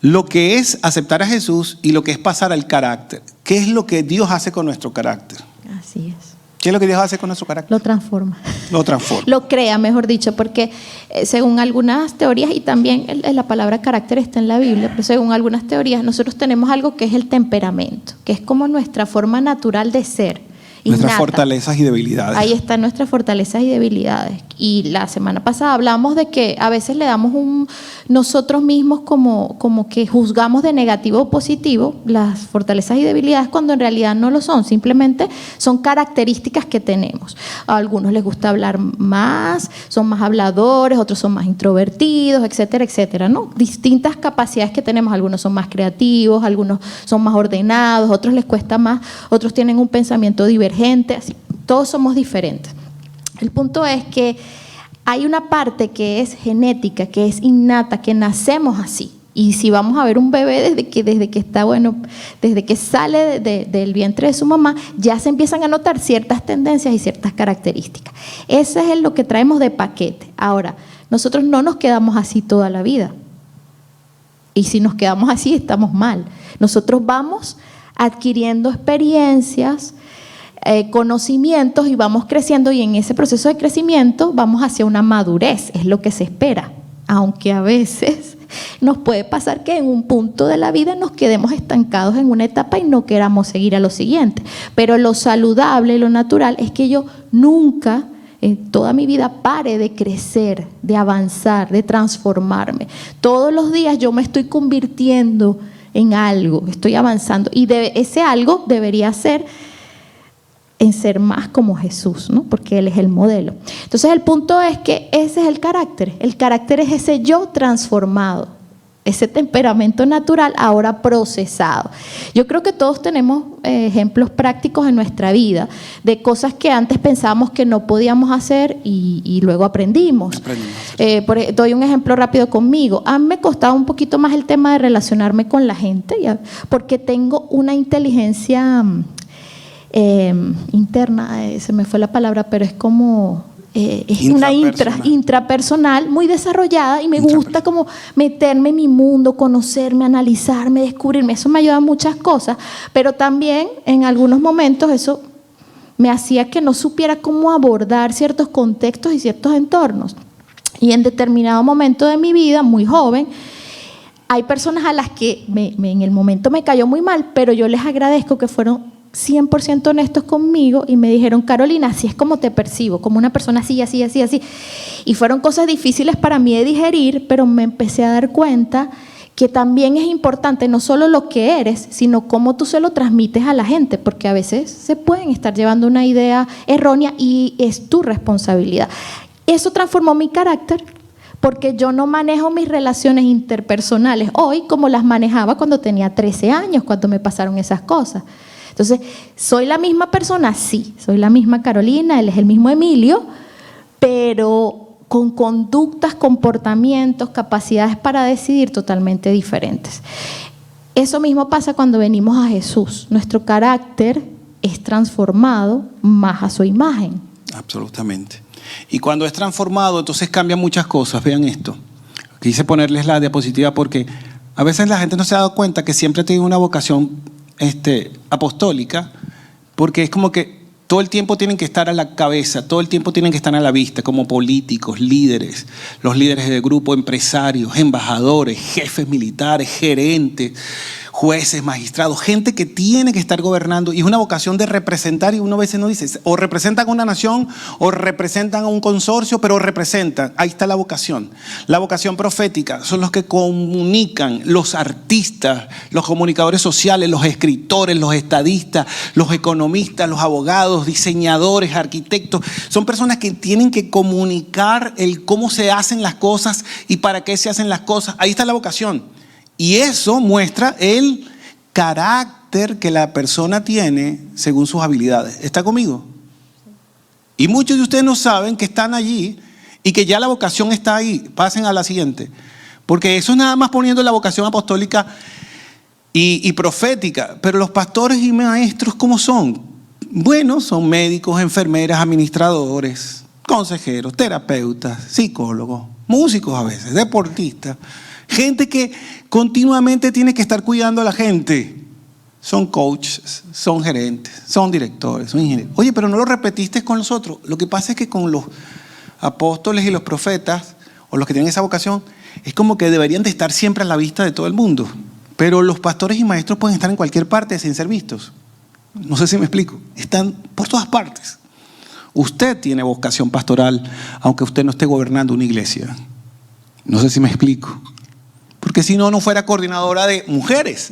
lo que es aceptar a Jesús y lo que es pasar al carácter. ¿Qué es lo que Dios hace con nuestro carácter? Así es. ¿Qué es lo que Dios hace con nuestro carácter? Lo transforma. Lo transforma. Lo crea, mejor dicho, porque según algunas teorías, y también la palabra carácter está en la Biblia, pero según algunas teorías, nosotros tenemos algo que es el temperamento, que es como nuestra forma natural de ser. Nuestras fortalezas y debilidades. Ahí están nuestras fortalezas y debilidades. Y la semana pasada hablamos de que a veces le damos nosotros mismos como que juzgamos de negativo o positivo las fortalezas y debilidades cuando en realidad no lo son. Simplemente son características que tenemos. A algunos les gusta hablar más, son más habladores, otros son más introvertidos, etcétera, etcétera, ¿no? Distintas capacidades que tenemos. Algunos son más creativos, algunos son más ordenados, otros les cuesta más, otros tienen un pensamiento divergente. Así, todos somos diferentes. El punto es que hay una parte que es genética, que es innata, que nacemos así. Y si vamos a ver un bebé desde que está, desde que sale del vientre de su mamá, ya se empiezan a notar ciertas tendencias y ciertas características. Ese es lo que traemos de paquete. Ahora, nosotros no nos quedamos así toda la vida. Y si nos quedamos así, estamos mal. Nosotros vamos adquiriendo experiencias, conocimientos y vamos creciendo, y en ese proceso de crecimiento vamos hacia una madurez, es lo que se espera, aunque a veces nos puede pasar que en un punto de la vida nos quedemos estancados en una etapa y no queramos seguir a lo siguiente, pero lo saludable y lo natural es que yo nunca en toda mi vida pare de crecer, de avanzar, de transformarme. Todos los días yo me estoy convirtiendo en algo, estoy avanzando, y ese algo debería ser en ser más como Jesús, ¿no? Porque Él es el modelo. Entonces el punto es que ese es el carácter es ese yo transformado, ese temperamento natural ahora procesado. Yo creo que todos tenemos ejemplos prácticos en nuestra vida de cosas que antes pensábamos que no podíamos hacer y luego aprendimos. Doy un ejemplo rápido conmigo. A mí me costaba un poquito más el tema de relacionarme con la gente, porque tengo una inteligencia interna, se me fue la palabra, pero es como una intrapersonal muy desarrollada, y me gusta como meterme en mi mundo, conocerme, analizarme, descubrirme. Eso me ayuda a muchas cosas, pero también en algunos momentos eso me hacía que no supiera cómo abordar ciertos contextos y ciertos entornos. Y en determinado momento de mi vida, muy joven, hay personas a las que en el momento me cayó muy mal, pero yo les agradezco que fueron 100% honestos conmigo y me dijeron: Carolina, así es como te percibo, como una persona así, así, así, así. Y fueron cosas difíciles para mí de digerir, pero me empecé a dar cuenta que también es importante no solo lo que eres, sino cómo tú se lo transmites a la gente, porque a veces se pueden estar llevando una idea errónea y es tu responsabilidad. Eso transformó mi carácter, porque yo no manejo mis relaciones interpersonales hoy como las manejaba cuando tenía 13 años, cuando me pasaron esas cosas. Entonces, ¿soy la misma persona? Sí, soy la misma Carolina, él es el mismo Emilio, pero con conductas, comportamientos, capacidades para decidir totalmente diferentes. Eso mismo pasa cuando venimos a Jesús. Nuestro carácter es transformado más a su imagen. Absolutamente. Y cuando es transformado, entonces cambian muchas cosas. Vean esto. Quise ponerles la diapositiva porque a veces la gente no se ha dado cuenta que siempre tiene una vocación apostólica, porque es como que todo el tiempo tienen que estar a la cabeza, todo el tiempo tienen que estar a la vista, como políticos, líderes, los líderes de grupo, empresarios, embajadores, jefes militares, gerentes, jueces, magistrados, gente que tiene que estar gobernando, y es una vocación de representar, y uno a veces no dice, o representan a una nación, o representan a un consorcio, pero representan, ahí está la vocación. La vocación profética son los que comunican, los artistas, los comunicadores sociales, los escritores, los estadistas, los economistas, los abogados, diseñadores, arquitectos, son personas que tienen que comunicar el cómo se hacen las cosas y para qué se hacen las cosas. Ahí está la vocación. Y eso muestra el carácter que la persona tiene según sus habilidades. ¿Está conmigo? Y muchos de ustedes no saben que están allí y que ya la vocación está ahí. Pasen a la siguiente. Porque eso es nada más poniendo la vocación apostólica y profética. Pero los pastores y maestros, ¿cómo son? Bueno, son médicos, enfermeras, administradores, consejeros, terapeutas, psicólogos, músicos a veces, deportistas. Gente que continuamente tiene que estar cuidando a la gente. Son coaches, son gerentes, son directores, son ingenieros. Oye, pero no lo repetiste con los otros. Lo que pasa es que con los apóstoles y los profetas, o los que tienen esa vocación, es como que deberían de estar siempre a la vista de todo el mundo. Pero los pastores y maestros pueden estar en cualquier parte sin ser vistos. No sé si me explico. Están por todas partes. Usted tiene vocación pastoral, aunque usted no esté gobernando una iglesia. No sé si me explico. Porque si no, no fuera coordinadora de mujeres.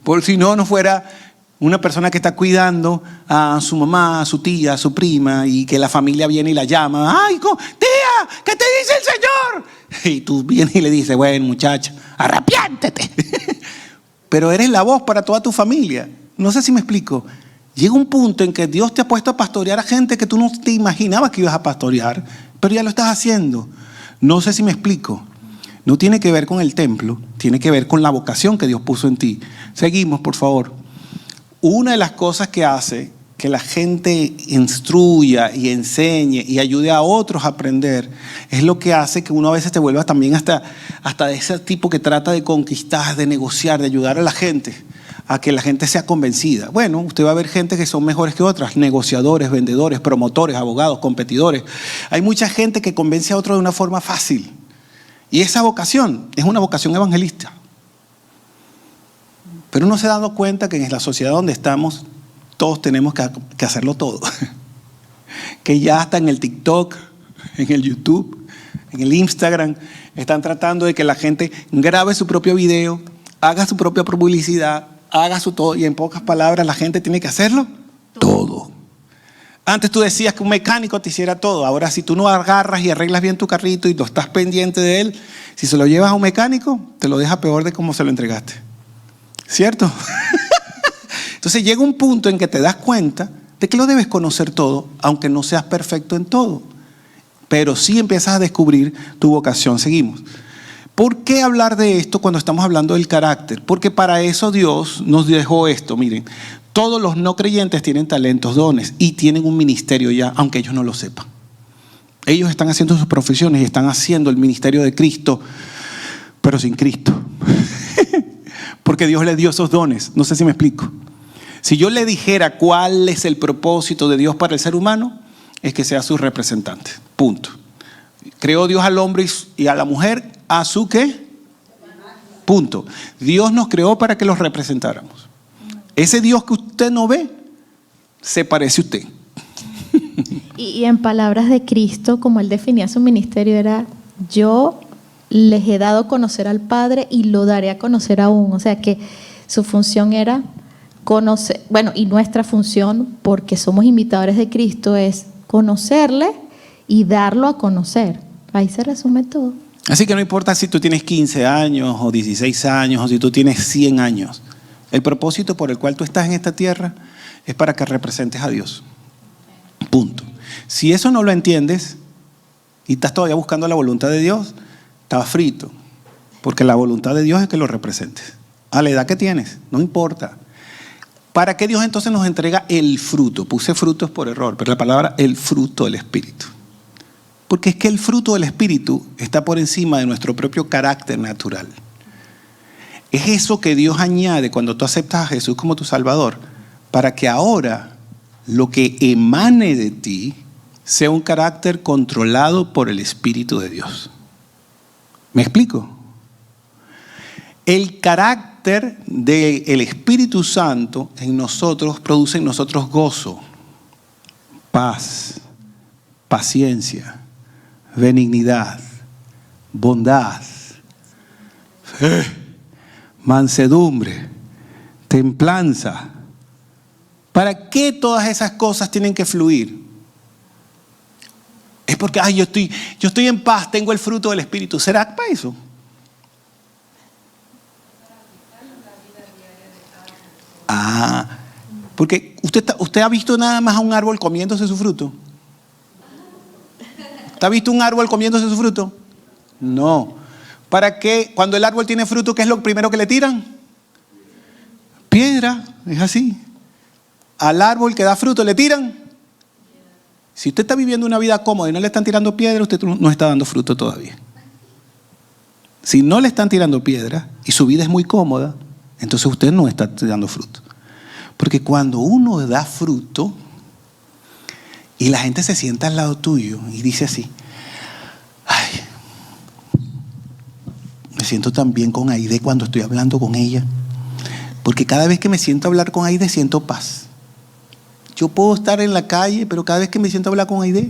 Por si no, no fuera una persona que está cuidando a su mamá, a su tía, a su prima, y que la familia viene y la llama. ¡Ay, tía! ¿Qué te dice el Señor? Y tú vienes y le dices, bueno, muchacha, arrepiéntete. Pero eres la voz para toda tu familia. No sé si me explico. Llega un punto en que Dios te ha puesto a pastorear a gente que tú no te imaginabas que ibas a pastorear, pero ya lo estás haciendo. No sé si me explico. No tiene que ver con el templo, tiene que ver con la vocación que Dios puso en ti. Seguimos, por favor. Una de las cosas que hace que la gente instruya y enseñe y ayude a otros a aprender es lo que hace que uno a veces te vuelva también hasta de ese tipo que trata de conquistar, de negociar, de ayudar a la gente, a que la gente sea convencida. Bueno, usted va a ver gente que son mejores que otras, negociadores, vendedores, promotores, abogados, competidores. Hay mucha gente que convence a otros de una forma fácil. Y esa vocación es una vocación evangelista. Pero uno se ha dado cuenta que en la sociedad donde estamos, todos tenemos que hacerlo todo. Que ya hasta en el TikTok, en el YouTube, en el Instagram, están tratando de que la gente grabe su propio video, haga su propia publicidad, haga su todo. Y en pocas palabras, la gente tiene que hacerlo todo. Antes tú decías que un mecánico te hiciera todo. Ahora, si tú no agarras y arreglas bien tu carrito y no estás pendiente de él, si se lo llevas a un mecánico, te lo deja peor de cómo se lo entregaste. ¿Cierto? Entonces llega un punto en que te das cuenta de que lo debes conocer todo, aunque no seas perfecto en todo. Pero sí empiezas a descubrir tu vocación. Seguimos. ¿Por qué hablar de esto cuando estamos hablando del carácter? Porque para eso Dios nos dejó esto. Miren, todos los no creyentes tienen talentos, dones y tienen un ministerio ya, aunque ellos no lo sepan. Ellos están haciendo sus profesiones y están haciendo el ministerio de Cristo, pero sin Cristo. Porque Dios le dio esos dones. No sé si me explico. Si yo le dijera cuál es el propósito de Dios para el ser humano, es que sea su representante. Punto. Creó Dios al hombre y a la mujer a su ¿qué? Punto. Dios nos creó para que los representáramos. Ese Dios que usted no ve, se parece a usted. Y en palabras de Cristo, como él definía su ministerio, era: yo les he dado a conocer al Padre y lo daré a conocer aún. O sea que su función era conocer, bueno, y nuestra función, porque somos imitadores de Cristo, es conocerle y darlo a conocer. Ahí se resume todo. Así que no importa si tú tienes 15 años o 16 años o si tú tienes 100 años. El propósito por el cual tú estás en esta tierra es para que representes a Dios. Punto. Si eso no lo entiendes y estás todavía buscando la voluntad de Dios, estás frito. Porque la voluntad de Dios es que lo representes. A la edad que tienes, no importa. ¿Para qué Dios entonces nos entrega el fruto? Puse frutos por error, pero la palabra el fruto del Espíritu. Porque es que el fruto del Espíritu está por encima de nuestro propio carácter natural. Es eso que Dios añade cuando tú aceptas a Jesús como tu Salvador, para que ahora lo que emane de ti sea un carácter controlado por el Espíritu de Dios. ¿Me explico? El carácter carácter del Espíritu Santo en nosotros produce en nosotros gozo, paz, paciencia, benignidad, bondad, fe, mansedumbre, templanza. ¿Para qué todas esas cosas tienen que fluir? Es porque yo estoy en paz, tengo el fruto del Espíritu. ¿Será para eso? Porque usted ha visto nada más a un árbol comiéndose su fruto. ¿Usted ha visto un árbol comiéndose su fruto? No. ¿Para qué? Cuando el árbol tiene fruto, ¿qué es lo primero que le tiran? Piedra, es así. Al árbol que da fruto le tiran. Si usted está viviendo una vida cómoda y no le están tirando piedra, usted no está dando fruto todavía. Si no le están tirando piedra y su vida es muy cómoda, entonces usted no está dando fruto. Porque cuando uno da fruto y la gente se sienta al lado tuyo y dice así, ay, me siento tan bien con Aide cuando estoy hablando con ella. Porque cada vez que me siento a hablar con Aide siento paz. Yo puedo estar en la calle, pero cada vez que me siento a hablar con Aide,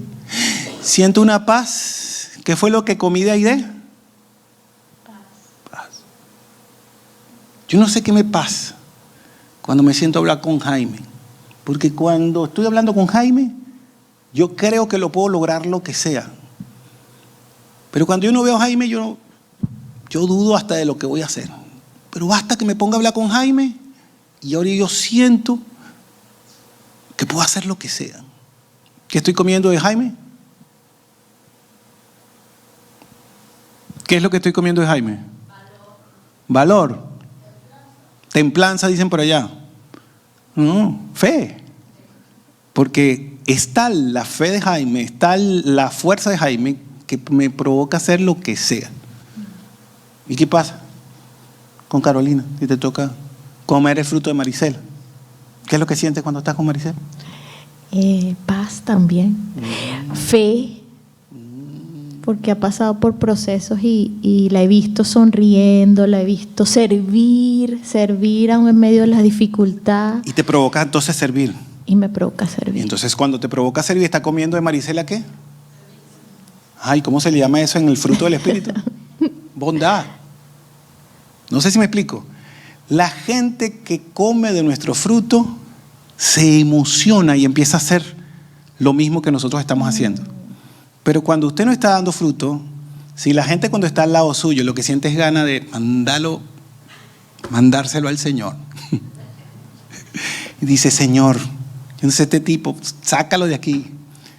siento una paz. ¿Qué fue lo que comí de Aide? Paz. Yo no sé qué me pasa cuando me siento a hablar con Jaime. Porque cuando estoy hablando con Jaime, yo creo que lo puedo lograr lo que sea. Pero cuando yo no veo a Jaime, yo dudo hasta de lo que voy a hacer. Pero basta que me ponga a hablar con Jaime y ahora yo siento que puedo hacer lo que sea. ¿Qué estoy comiendo de Jaime? ¿Qué es lo que estoy comiendo de Jaime? Valor. Templanza, dicen por allá. No, fe. Porque está la fe de Jaime, está la fuerza de Jaime que me provoca hacer lo que sea. ¿Y qué pasa con Carolina? Si te toca comer el fruto de Maricela, ¿qué es lo que sientes cuando estás con Maricela? Paz también. Fe. Porque ha pasado por procesos y la he visto sonriendo, la he visto servir aún en medio de la dificultad. Y te provoca entonces servir. Y me provoca servir. Y entonces cuando te provoca servir, ¿está comiendo de Maricela qué? Ay, ¿cómo se le llama eso en el fruto del Espíritu? Bondad. No sé si me explico. La gente que come de nuestro fruto se emociona y empieza a hacer lo mismo que nosotros estamos haciendo. Pero cuando usted no está dando fruto, si la gente cuando está al lado suyo lo que siente es gana de mandárselo al Señor. Y dice, Señor, yo no sé este tipo, sácalo de aquí.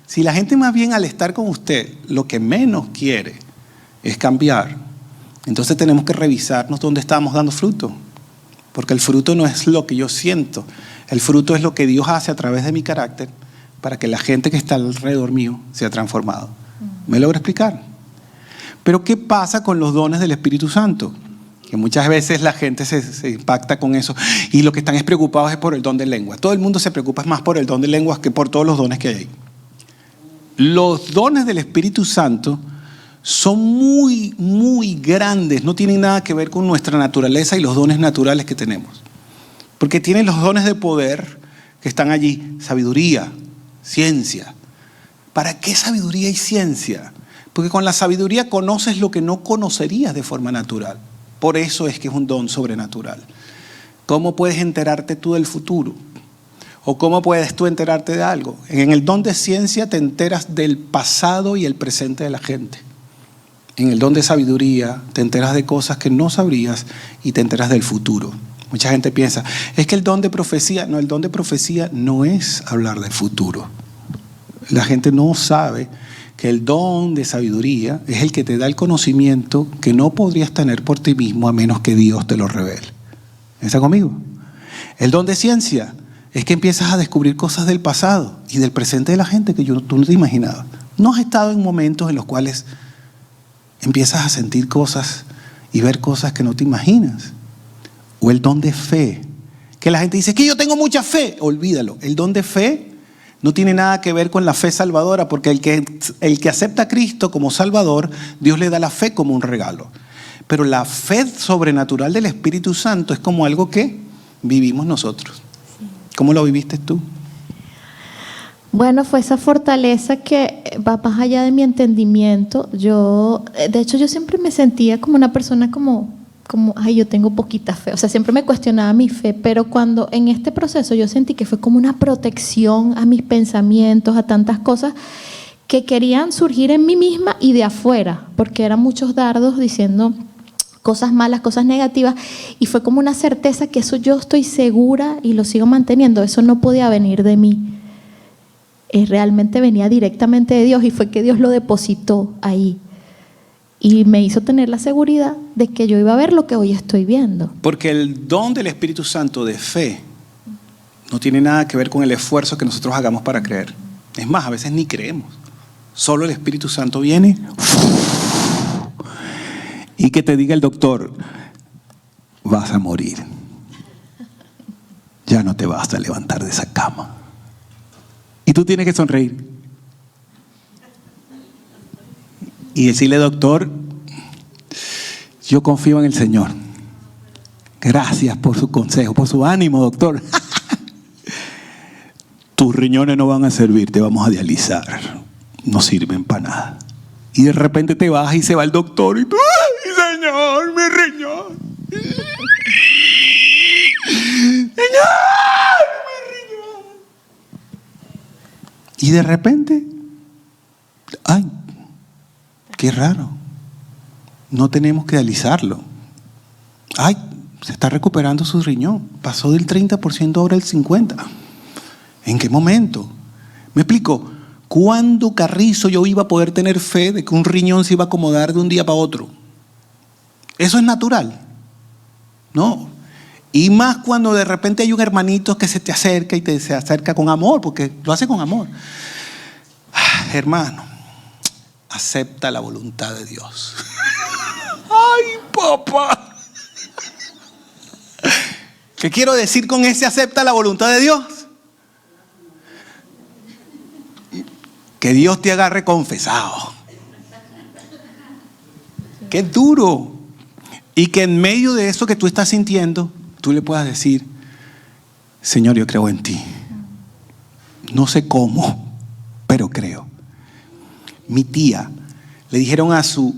Si la gente más bien al estar con usted lo que menos quiere es cambiar, entonces tenemos que revisarnos dónde estamos dando fruto. Porque el fruto no es lo que yo siento. El fruto es lo que Dios hace a través de mi carácter para que la gente que está alrededor mío sea transformado. ¿Me logro explicar? Pero ¿qué pasa con los dones del Espíritu Santo? Que muchas veces la gente se impacta con eso y lo que están es preocupados es por el don de lenguas. Todo el mundo se preocupa más por el don de lenguas que por todos los dones que hay. Los dones del Espíritu Santo son muy, muy grandes, no tienen nada que ver con nuestra naturaleza y los dones naturales que tenemos. Porque tienen los dones de poder que están allí, sabiduría, ciencia. ¿Para qué sabiduría y ciencia? Porque con la sabiduría conoces lo que no conocerías de forma natural. Por eso es que es un don sobrenatural. ¿Cómo puedes enterarte tú del futuro? ¿O cómo puedes tú enterarte de algo? En el don de ciencia te enteras del pasado y el presente de la gente. En el don de sabiduría te enteras de cosas que no sabrías y te enteras del futuro. Mucha gente piensa, es que el don de profecía, no, el don de profecía no es hablar del futuro. La gente no sabe que el don de sabiduría es el que te da el conocimiento que no podrías tener por ti mismo a menos que Dios te lo revele. ¿Está conmigo? El don de ciencia es que empiezas a descubrir cosas del pasado y del presente de la gente que tú no te imaginabas. ¿No has estado en momentos en los cuales empiezas a sentir cosas y ver cosas que no te imaginas? O el don de fe, que la gente dice que yo tengo mucha fe. Olvídalo, el don de fe no tiene nada que ver con la fe salvadora, porque el que acepta a Cristo como Salvador, Dios le da la fe como un regalo. Pero la fe sobrenatural del Espíritu Santo es como algo que vivimos nosotros. ¿Cómo lo viviste tú? Bueno, fue esa fortaleza que va más allá de mi entendimiento. De hecho, yo siempre me sentía como una persona ay, yo tengo poquita fe. O sea, siempre me cuestionaba mi fe, pero cuando en este proceso yo sentí que fue como una protección a mis pensamientos, a tantas cosas que querían surgir en mí misma y de afuera, porque eran muchos dardos diciendo cosas malas, cosas negativas, y fue como una certeza que eso yo estoy segura y lo sigo manteniendo, eso no podía venir de mí. Realmente venía directamente de Dios y fue que Dios lo depositó ahí. Y me hizo tener la seguridad de que yo iba a ver lo que hoy estoy viendo. Porque el don del Espíritu Santo de fe no tiene nada que ver con el esfuerzo que nosotros hagamos para creer. Es más, a veces ni creemos. Solo el Espíritu Santo viene y que te diga el doctor, vas a morir. Ya no te vas a levantar de esa cama. Y tú tienes que sonreír. Y decirle, doctor, yo confío en el Señor. Gracias por su consejo, por su ánimo, doctor. Tus riñones no van a servir, te vamos a dializar. No sirven para nada. Y de repente te vas y se va el doctor y tú, ¡ay, Señor, mi riñón! ¡Señor, mi riñón! Y de repente, ¡ay! Qué raro. No tenemos que dializarlo. Ay, se está recuperando su riñón. Pasó del 30% ahora al 50%. ¿En qué momento? Me explico. ¿Cuándo carrizo yo iba a poder tener fe de que un riñón se iba a acomodar de un día para otro? ¿Eso es natural? No. Y más cuando de repente hay un hermanito que se te acerca y se acerca con amor, porque lo hace con amor. Hermano, acepta la voluntad de Dios. ¡Ay, papá! ¿Qué quiero decir con ese acepta la voluntad de Dios? Que Dios te agarre confesado. ¡Qué duro! Y que en medio de eso que tú estás sintiendo, tú le puedas decir, Señor, yo creo en ti. No sé cómo, pero creo. Mi tía, le dijeron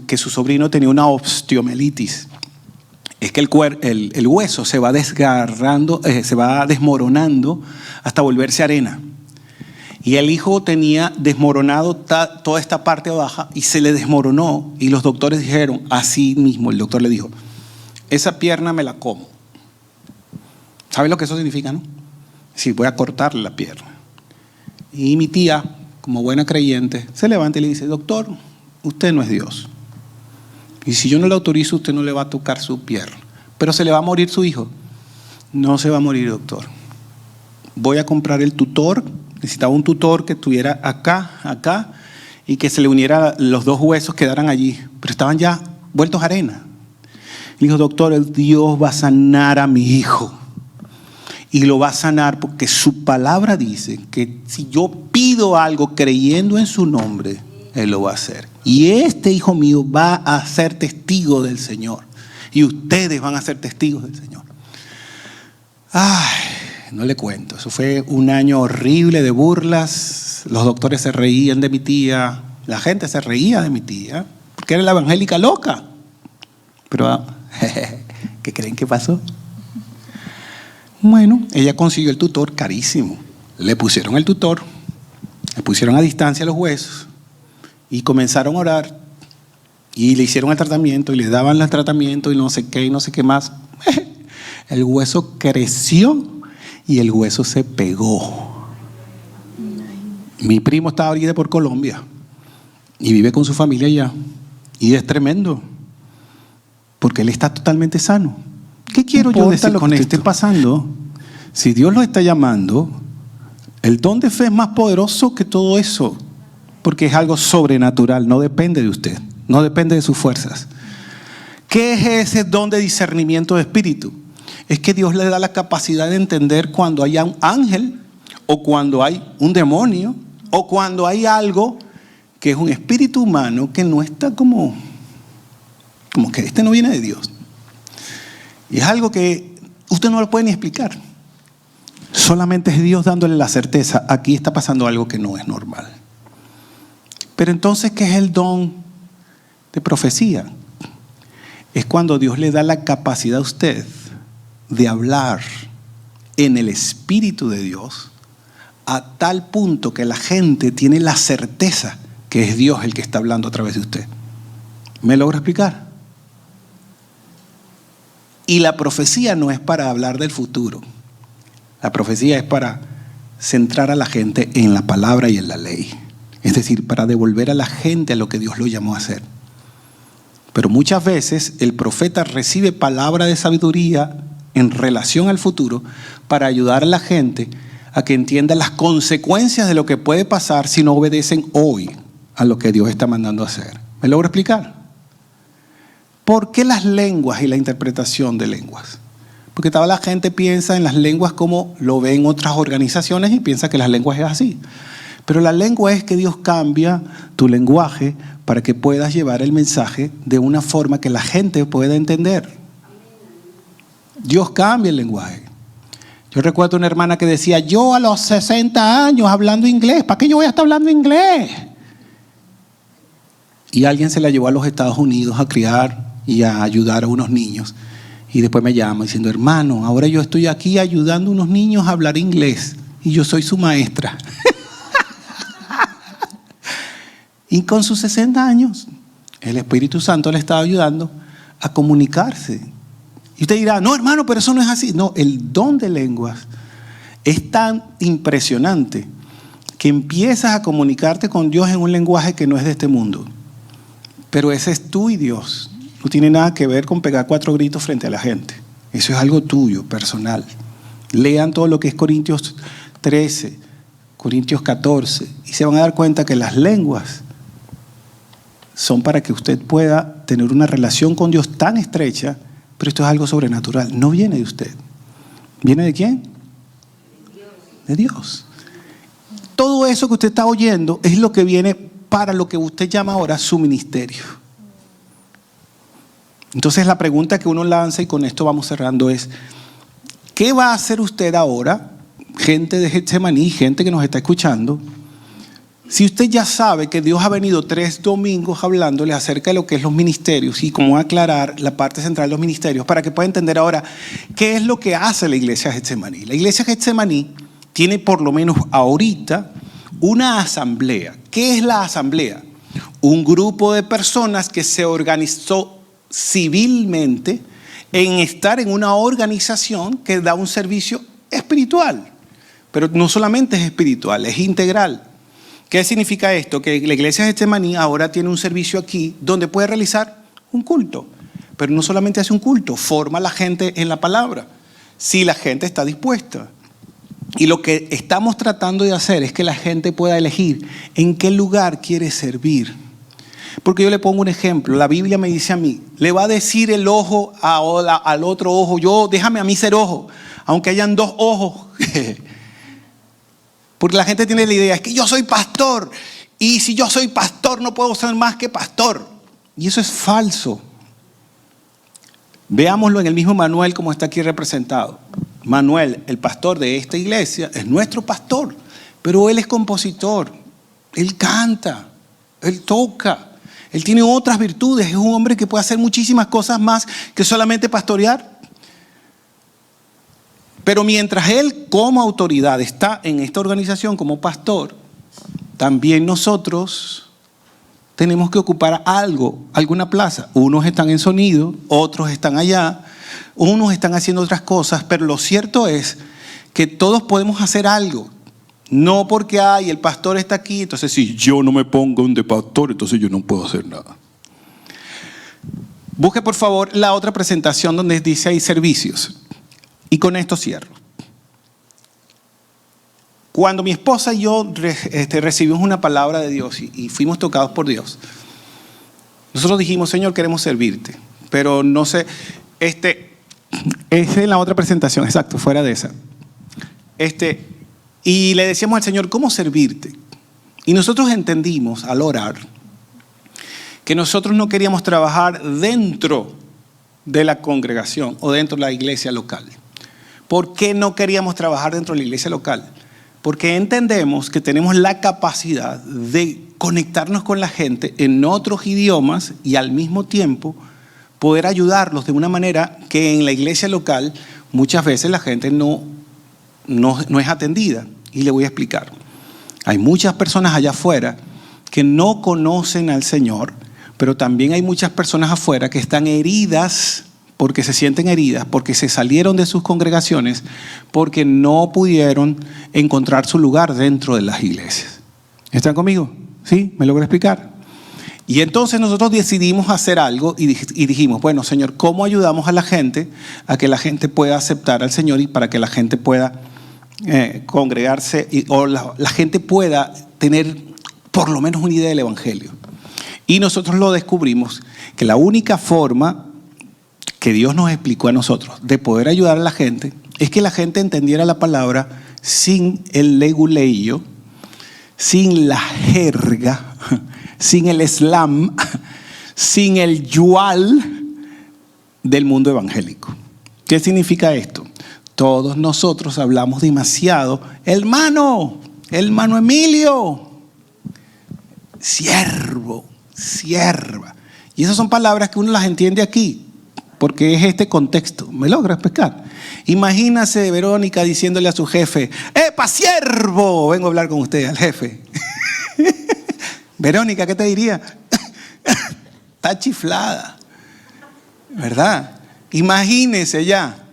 que su sobrino tenía una osteomielitis. Es que el hueso se va desgarrando, se va desmoronando hasta volverse arena. Y el hijo tenía desmoronado toda esta parte baja y se le desmoronó. Y los doctores dijeron, así mismo, el doctor le dijo, esa pierna me la como. ¿Sabes lo que eso significa, no? Sí, voy a cortarle la pierna. Y mi tía, como buena creyente, se levanta y le dice, doctor, usted no es Dios. Y si yo no le autorizo, usted no le va a tocar su pierna. Pero se le va a morir su hijo. No se va a morir, doctor. Voy a comprar el tutor. Necesitaba un tutor que estuviera acá, y que se le uniera los dos huesos, quedaran allí. Pero estaban ya vueltos a arena. Le dijo, doctor, el Dios va a sanar a mi hijo. Y lo va a sanar porque su palabra dice que si yo pido algo creyendo en su nombre, Él lo va a hacer. Y este hijo mío va a ser testigo del Señor. Y ustedes van a ser testigos del Señor. Ay, no le cuento. Eso fue un año horrible de burlas. Los doctores se reían de mi tía. La gente se reía de mi tía. Porque era la evangélica loca. Pero, ¿qué creen que pasó? Bueno, ella consiguió el tutor carísimo. Le pusieron el tutor. Le pusieron a distancia los huesos. Y comenzaron a orar. Y le hicieron el tratamiento. Y le daban el tratamiento. Y no sé qué, y no sé qué más. El hueso creció. Y el hueso se pegó. Mi primo está ahorita por Colombia. Y vive con su familia allá. Y es tremendo. Porque él está totalmente sano. ¿Qué quiero yo decir con esto? Esté pasando? Si Dios lo está llamando, el don de fe es más poderoso que todo eso. Porque es algo sobrenatural. No depende de usted. No depende de sus fuerzas. ¿Qué es ese don de discernimiento de espíritu? Es que Dios le da la capacidad de entender cuando hay un ángel, o cuando hay un demonio, o cuando hay algo que es un espíritu humano que no está como como que este no viene de Dios. Y es algo que usted no lo puede ni explicar. Solamente es Dios dándole la certeza, aquí está pasando algo que no es normal. Pero entonces, ¿qué es el don de profecía? Es cuando Dios le da la capacidad a usted de hablar en el Espíritu de Dios a tal punto que la gente tiene la certeza que es Dios el que está hablando a través de usted. ¿Me logro explicar? Y la profecía no es para hablar del futuro. La profecía es para centrar a la gente en la palabra y en la ley. Es decir, para devolver a la gente a lo que Dios lo llamó a hacer. Pero muchas veces el profeta recibe palabra de sabiduría en relación al futuro para ayudar a la gente a que entienda las consecuencias de lo que puede pasar si no obedecen hoy a lo que Dios está mandando a hacer. ¿Me logro explicar? ¿Por qué las lenguas y la interpretación de lenguas? Porque toda la gente piensa en las lenguas como lo ven otras organizaciones y piensa que las lenguas es así. Pero la lengua es que Dios cambia tu lenguaje para que puedas llevar el mensaje de una forma que la gente pueda entender. Dios cambia el lenguaje. Yo recuerdo una hermana que decía, yo a los 60 años hablando inglés, ¿para qué yo voy a estar hablando inglés? Y alguien se la llevó a los Estados Unidos a criar y a ayudar a unos niños. Y después me llama diciendo, hermano, ahora yo estoy aquí ayudando a unos niños a hablar inglés y yo soy su maestra. Y con sus 60 años, el Espíritu Santo le estaba ayudando a comunicarse. Y usted dirá, no hermano, pero eso no es así. No, el don de lenguas es tan impresionante que empiezas a comunicarte con Dios en un lenguaje que no es de este mundo. Pero ese es tú y Dios. No tiene nada que ver con pegar 4 gritos frente a la gente. Eso es algo tuyo, personal. Lean todo lo que es Corintios 13, Corintios 14, y se van a dar cuenta que las lenguas son para que usted pueda tener una relación con Dios tan estrecha, pero esto es algo sobrenatural. No viene de usted. ¿Viene de quién? De Dios. Todo eso que usted está oyendo es lo que viene para lo que usted llama ahora su ministerio. Entonces la pregunta que uno lanza, y con esto vamos cerrando, es ¿qué va a hacer usted ahora, gente de Getsemaní, gente que nos está escuchando, si usted ya sabe que Dios ha venido 3 domingos hablándole acerca de lo que es los ministerios y cómo aclarar la parte central de los ministerios para que pueda entender ahora qué es lo que hace la iglesia Getsemaní? La iglesia Getsemaní tiene por lo menos ahorita una asamblea. ¿Qué es la asamblea? Un grupo de personas que se organizó civilmente en estar en una organización que da un servicio espiritual. Pero no solamente es espiritual, es integral. ¿Qué significa esto? Que la iglesia de Getsemaní ahora tiene un servicio aquí donde puede realizar un culto. Pero no solamente hace un culto, forma a la gente en la palabra. Si la gente está dispuesta. Y lo que estamos tratando de hacer es que la gente pueda elegir en qué lugar quiere servir. Porque yo le pongo un ejemplo. La Biblia me dice a mí, le va a decir el ojo al otro ojo, déjame a mí ser ojo, aunque hayan 2 ojos. Porque la gente tiene la idea, es que yo soy pastor, y si yo soy pastor no puedo ser más que pastor. Y eso es falso. Veámoslo en el mismo Manuel como está aquí representado. Manuel, el pastor de esta iglesia, es nuestro pastor, pero él es compositor, él canta, él toca, él tiene otras virtudes, es un hombre que puede hacer muchísimas cosas más que solamente pastorear. Pero mientras él como autoridad está en esta organización como pastor, también nosotros tenemos que ocupar algo, alguna plaza. Unos están en sonido, otros están allá, unos están haciendo otras cosas, pero lo cierto es que todos podemos hacer algo. No porque el pastor está aquí, entonces si yo no me pongo de pastor, entonces yo no puedo hacer nada. Busque por favor la otra presentación donde dice hay servicios. Y con esto cierro. Cuando mi esposa y yo recibimos una palabra de Dios y fuimos tocados por Dios, nosotros dijimos, Señor, queremos servirte. Pero no sé, es en la otra presentación, exacto, fuera de esa. Y le decíamos al Señor, ¿cómo servirte? Y nosotros entendimos al orar que nosotros no queríamos trabajar dentro de la congregación o dentro de la iglesia local. ¿Por qué no queríamos trabajar dentro de la iglesia local? Porque entendemos que tenemos la capacidad de conectarnos con la gente en otros idiomas y al mismo tiempo poder ayudarlos de una manera que en la iglesia local muchas veces la gente no es atendida. Y le voy a explicar. Hay muchas personas allá afuera que no conocen al Señor, pero también hay muchas personas afuera que están heridas porque se sienten heridas, porque se salieron de sus congregaciones, porque no pudieron encontrar su lugar dentro de las iglesias. ¿Están conmigo? ¿Sí? ¿Me logro explicar? Y entonces nosotros decidimos hacer algo y dijimos, bueno, Señor, ¿cómo ayudamos a la gente a que la gente pueda aceptar al Señor y para que la gente pueda congregarse o la gente pueda tener por lo menos una idea del Evangelio? Y nosotros lo descubrimos que la única forma que Dios nos explicó a nosotros de poder ayudar a la gente es que la gente entendiera la palabra sin el leguleyo, sin la jerga, sin el slam, sin el yual del mundo evangélico. ¿Qué significa esto? Todos nosotros hablamos demasiado, hermano Emilio, siervo, sierva. Y esas son palabras que uno las entiende aquí, porque es este contexto. ¿Me logras pescar? Imagínase Verónica diciéndole a su jefe, ¡epa, siervo! Vengo a hablar con usted, al jefe. Verónica, ¿qué te diría? Está chiflada, ¿verdad? Imagínese ya.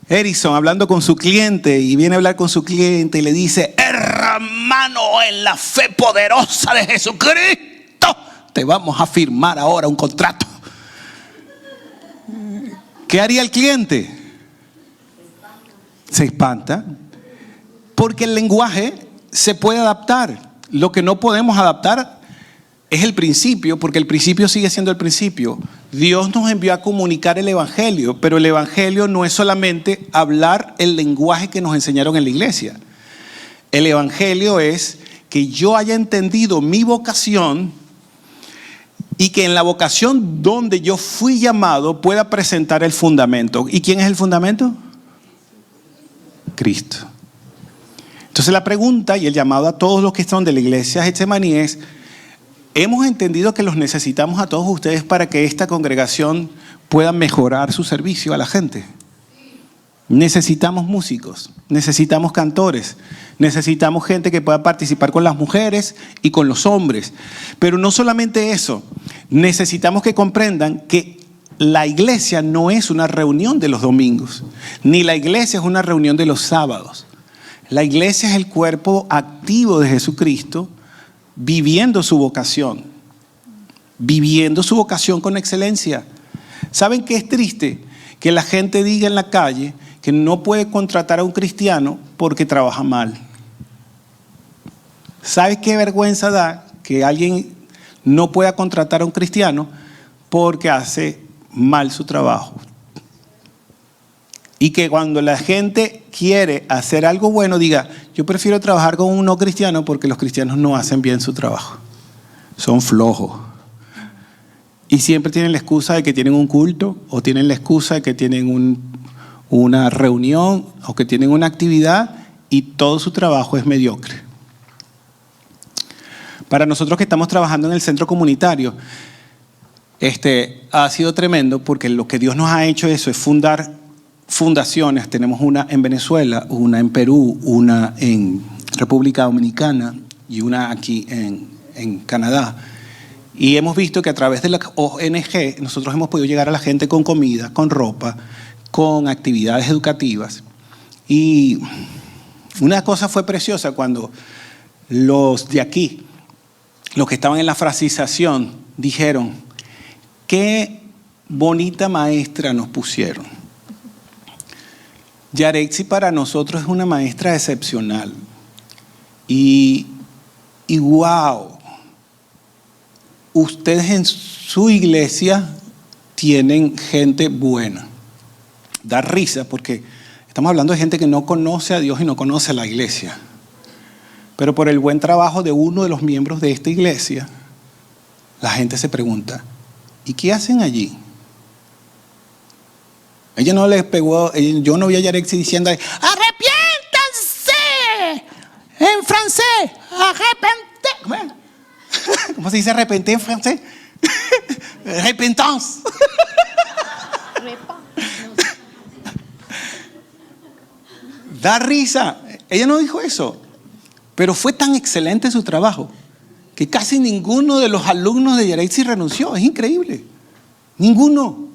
Erickson hablando con su cliente y viene a hablar con su cliente y le dice, hermano, en la fe poderosa de Jesucristo, te vamos a firmar ahora un contrato. ¿Qué haría el cliente? Se espanta. Porque el lenguaje se puede adaptar. Lo que no podemos adaptar es el principio, porque el principio sigue siendo el principio. Dios nos envió a comunicar el Evangelio, pero el Evangelio no es solamente hablar el lenguaje que nos enseñaron en la iglesia. El Evangelio es que yo haya entendido mi vocación y que en la vocación donde yo fui llamado pueda presentar el fundamento. ¿Y quién es el fundamento? Cristo. Entonces la pregunta y el llamado a todos los que son de la iglesia Getsemaní es, hemos entendido que los necesitamos a todos ustedes para que esta congregación pueda mejorar su servicio a la gente. Necesitamos músicos, necesitamos cantores, necesitamos gente que pueda participar con las mujeres y con los hombres. Pero no solamente eso, necesitamos que comprendan que la iglesia no es una reunión de los domingos, ni la iglesia es una reunión de los sábados. La iglesia es el cuerpo activo de Jesucristo viviendo su vocación con excelencia. ¿Saben qué es triste? Que la gente diga en la calle que no puede contratar a un cristiano porque trabaja mal. ¿Sabes qué vergüenza da que alguien no pueda contratar a un cristiano porque hace mal su trabajo? Y que cuando la gente quiere hacer algo bueno diga, yo prefiero trabajar con un no cristiano porque los cristianos no hacen bien su trabajo. Son flojos. Y siempre tienen la excusa de que tienen un culto o tienen la excusa de que tienen una reunión o que tienen una actividad y todo su trabajo es mediocre. Para nosotros que estamos trabajando en el centro comunitario, ha sido tremendo porque lo que Dios nos ha hecho eso es fundar fundaciones. Tenemos una en Venezuela, una en Perú, una en República Dominicana y una aquí en Canadá. Y hemos visto que a través de la ONG nosotros hemos podido llegar a la gente con comida, con ropa, con actividades educativas. Y una cosa fue preciosa cuando los de aquí, los que estaban en la francización, dijeron, qué bonita maestra nos pusieron. Yaretsi para nosotros es una maestra excepcional. Y wow, ustedes en su iglesia tienen gente buena. Da risa porque estamos hablando de gente que no conoce a Dios y no conoce a la iglesia. Pero por el buen trabajo de uno de los miembros de esta iglesia, la gente se pregunta, ¿y qué hacen allí? Ella no les pegó, yo no vi a Yarexi diciendo, ¡arrepiéntanse! En francés, arrepente. ¿Cómo se dice arrepenté en francés? Repentance. Da risa. Ella no dijo eso, pero fue tan excelente su trabajo que casi ninguno de los alumnos de Yarexi renunció. Es increíble. Ninguno.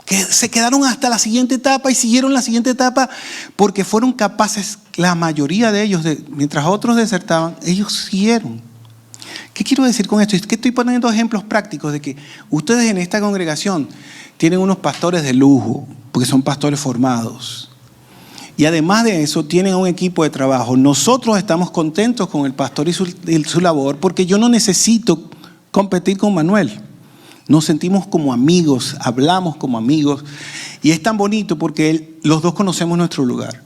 Que se quedaron hasta la siguiente etapa y siguieron la siguiente etapa porque fueron capaces, la mayoría de ellos, mientras otros desertaban, ellos siguieron. ¿Qué quiero decir con esto? Es que estoy poniendo ejemplos prácticos de que ustedes en esta congregación tienen unos pastores de lujo, porque son pastores formados. Y además de eso, tienen un equipo de trabajo. Nosotros estamos contentos con el pastor y su labor, porque yo no necesito competir con Manuel. Nos sentimos como amigos, hablamos como amigos. Y es tan bonito porque los dos conocemos nuestro lugar.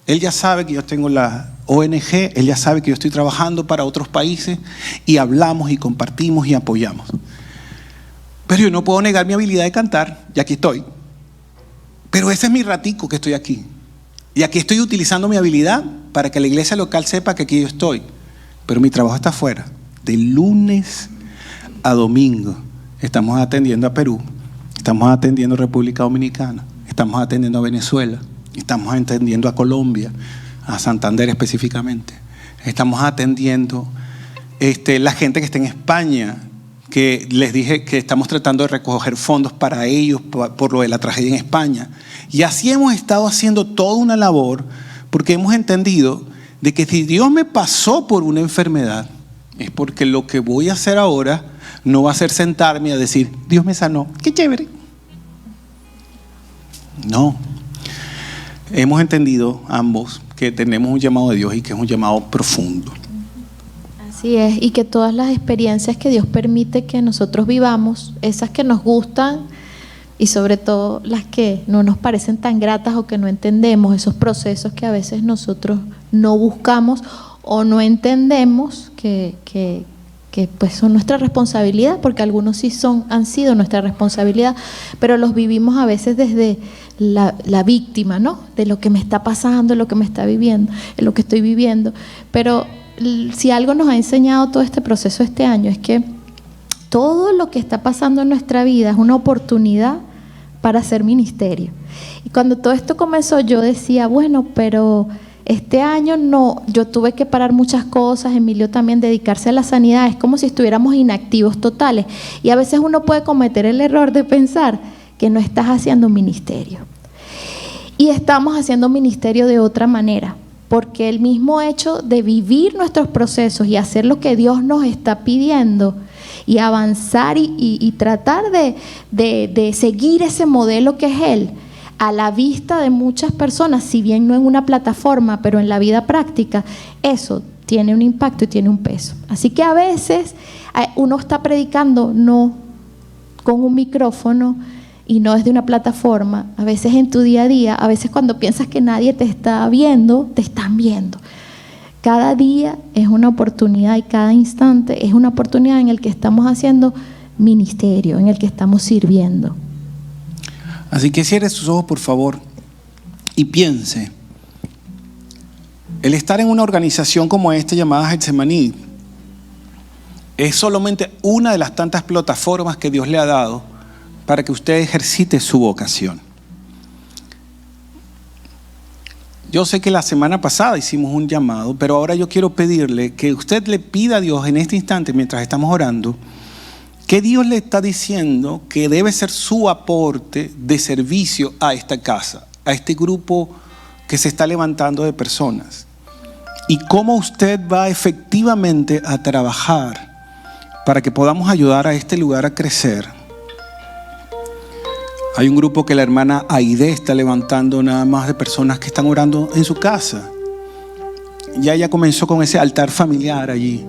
Él ya sabe que yo tengo la ONG, él ya sabe que yo estoy trabajando para otros países y hablamos y compartimos y apoyamos. Pero yo no puedo negar mi habilidad de cantar, y aquí estoy. Pero ese es mi ratico que estoy aquí. Y aquí estoy utilizando mi habilidad para que la iglesia local sepa que aquí yo estoy. Pero mi trabajo está afuera. De lunes a domingo estamos atendiendo a Perú, estamos atendiendo a República Dominicana, estamos atendiendo a Venezuela, estamos atendiendo a Colombia, a Santander específicamente. Estamos atendiendo la gente que está en España, que les dije que estamos tratando de recoger fondos para ellos por lo de la tragedia en España. Y así hemos estado haciendo toda una labor porque hemos entendido de que si Dios me pasó por una enfermedad, es porque lo que voy a hacer ahora no va a ser sentarme a decir, Dios me sanó, qué chévere. No. Hemos entendido ambos que tenemos un llamado de Dios y que es un llamado profundo. Así es, y que todas las experiencias que Dios permite que nosotros vivamos, esas que nos gustan y sobre todo las que no nos parecen tan gratas o que no entendemos, esos procesos que a veces nosotros no buscamos o no entendemos que pues son nuestra responsabilidad, porque algunos sí han sido nuestra responsabilidad, pero los vivimos a veces desde la víctima, ¿no? De lo que me está pasando, lo que me está viviendo, lo que estoy viviendo. Pero si algo nos ha enseñado todo este proceso este año es que todo lo que está pasando en nuestra vida es una oportunidad para hacer ministerio. Y cuando todo esto comenzó yo decía, bueno, pero este año no, yo tuve que parar muchas cosas, Emilio también dedicarse a la sanidad, es como si estuviéramos inactivos totales. Y a veces uno puede cometer el error de pensar que no estás haciendo ministerio. Y estamos haciendo ministerio de otra manera, porque el mismo hecho de vivir nuestros procesos y hacer lo que Dios nos está pidiendo y avanzar y tratar de seguir ese modelo que es Él, a la vista de muchas personas, si bien no en una plataforma, pero en la vida práctica, eso tiene un impacto y tiene un peso. Así que a veces uno está predicando no con un micrófono y no desde una plataforma, a veces en tu día a día, a veces cuando piensas que nadie te está viendo, te están viendo. Cada día es una oportunidad y cada instante es una oportunidad en el que estamos haciendo ministerio, en el que estamos sirviendo. Así que cierre sus ojos, por favor, y piense. El estar en una organización como esta llamada Getsemaní es solamente una de las tantas plataformas que Dios le ha dado para que usted ejercite su vocación. Yo sé que la semana pasada hicimos un llamado, pero ahora yo quiero pedirle que usted le pida a Dios en este instante, mientras estamos orando, que Dios le está diciendo que debe ser su aporte de servicio a esta casa, a este grupo que se está levantando de personas. Y cómo usted va efectivamente a trabajar para que podamos ayudar a este lugar a crecer. Hay un grupo que la hermana Aide está levantando nada más de personas que están orando en su casa. Ya ella comenzó con ese altar familiar allí.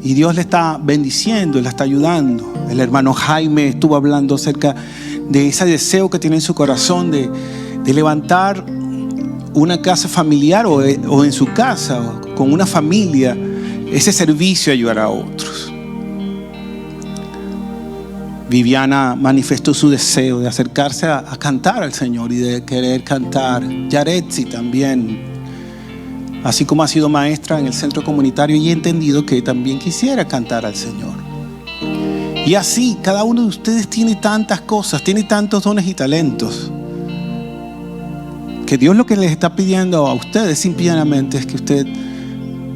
Y Dios le está bendiciendo, le está ayudando. El hermano Jaime estuvo hablando acerca de ese deseo que tiene en su corazón de levantar una casa familiar o en su casa, o con una familia, ese servicio a ayudar a otros. Viviana manifestó su deseo de acercarse a cantar al Señor y de querer cantar. Yaretsi también, así como ha sido maestra en el centro comunitario, y he entendido que también quisiera cantar al Señor. Y así, cada uno de ustedes tiene tantas cosas, tiene tantos dones y talentos, que Dios lo que les está pidiendo a ustedes simplemente es que usted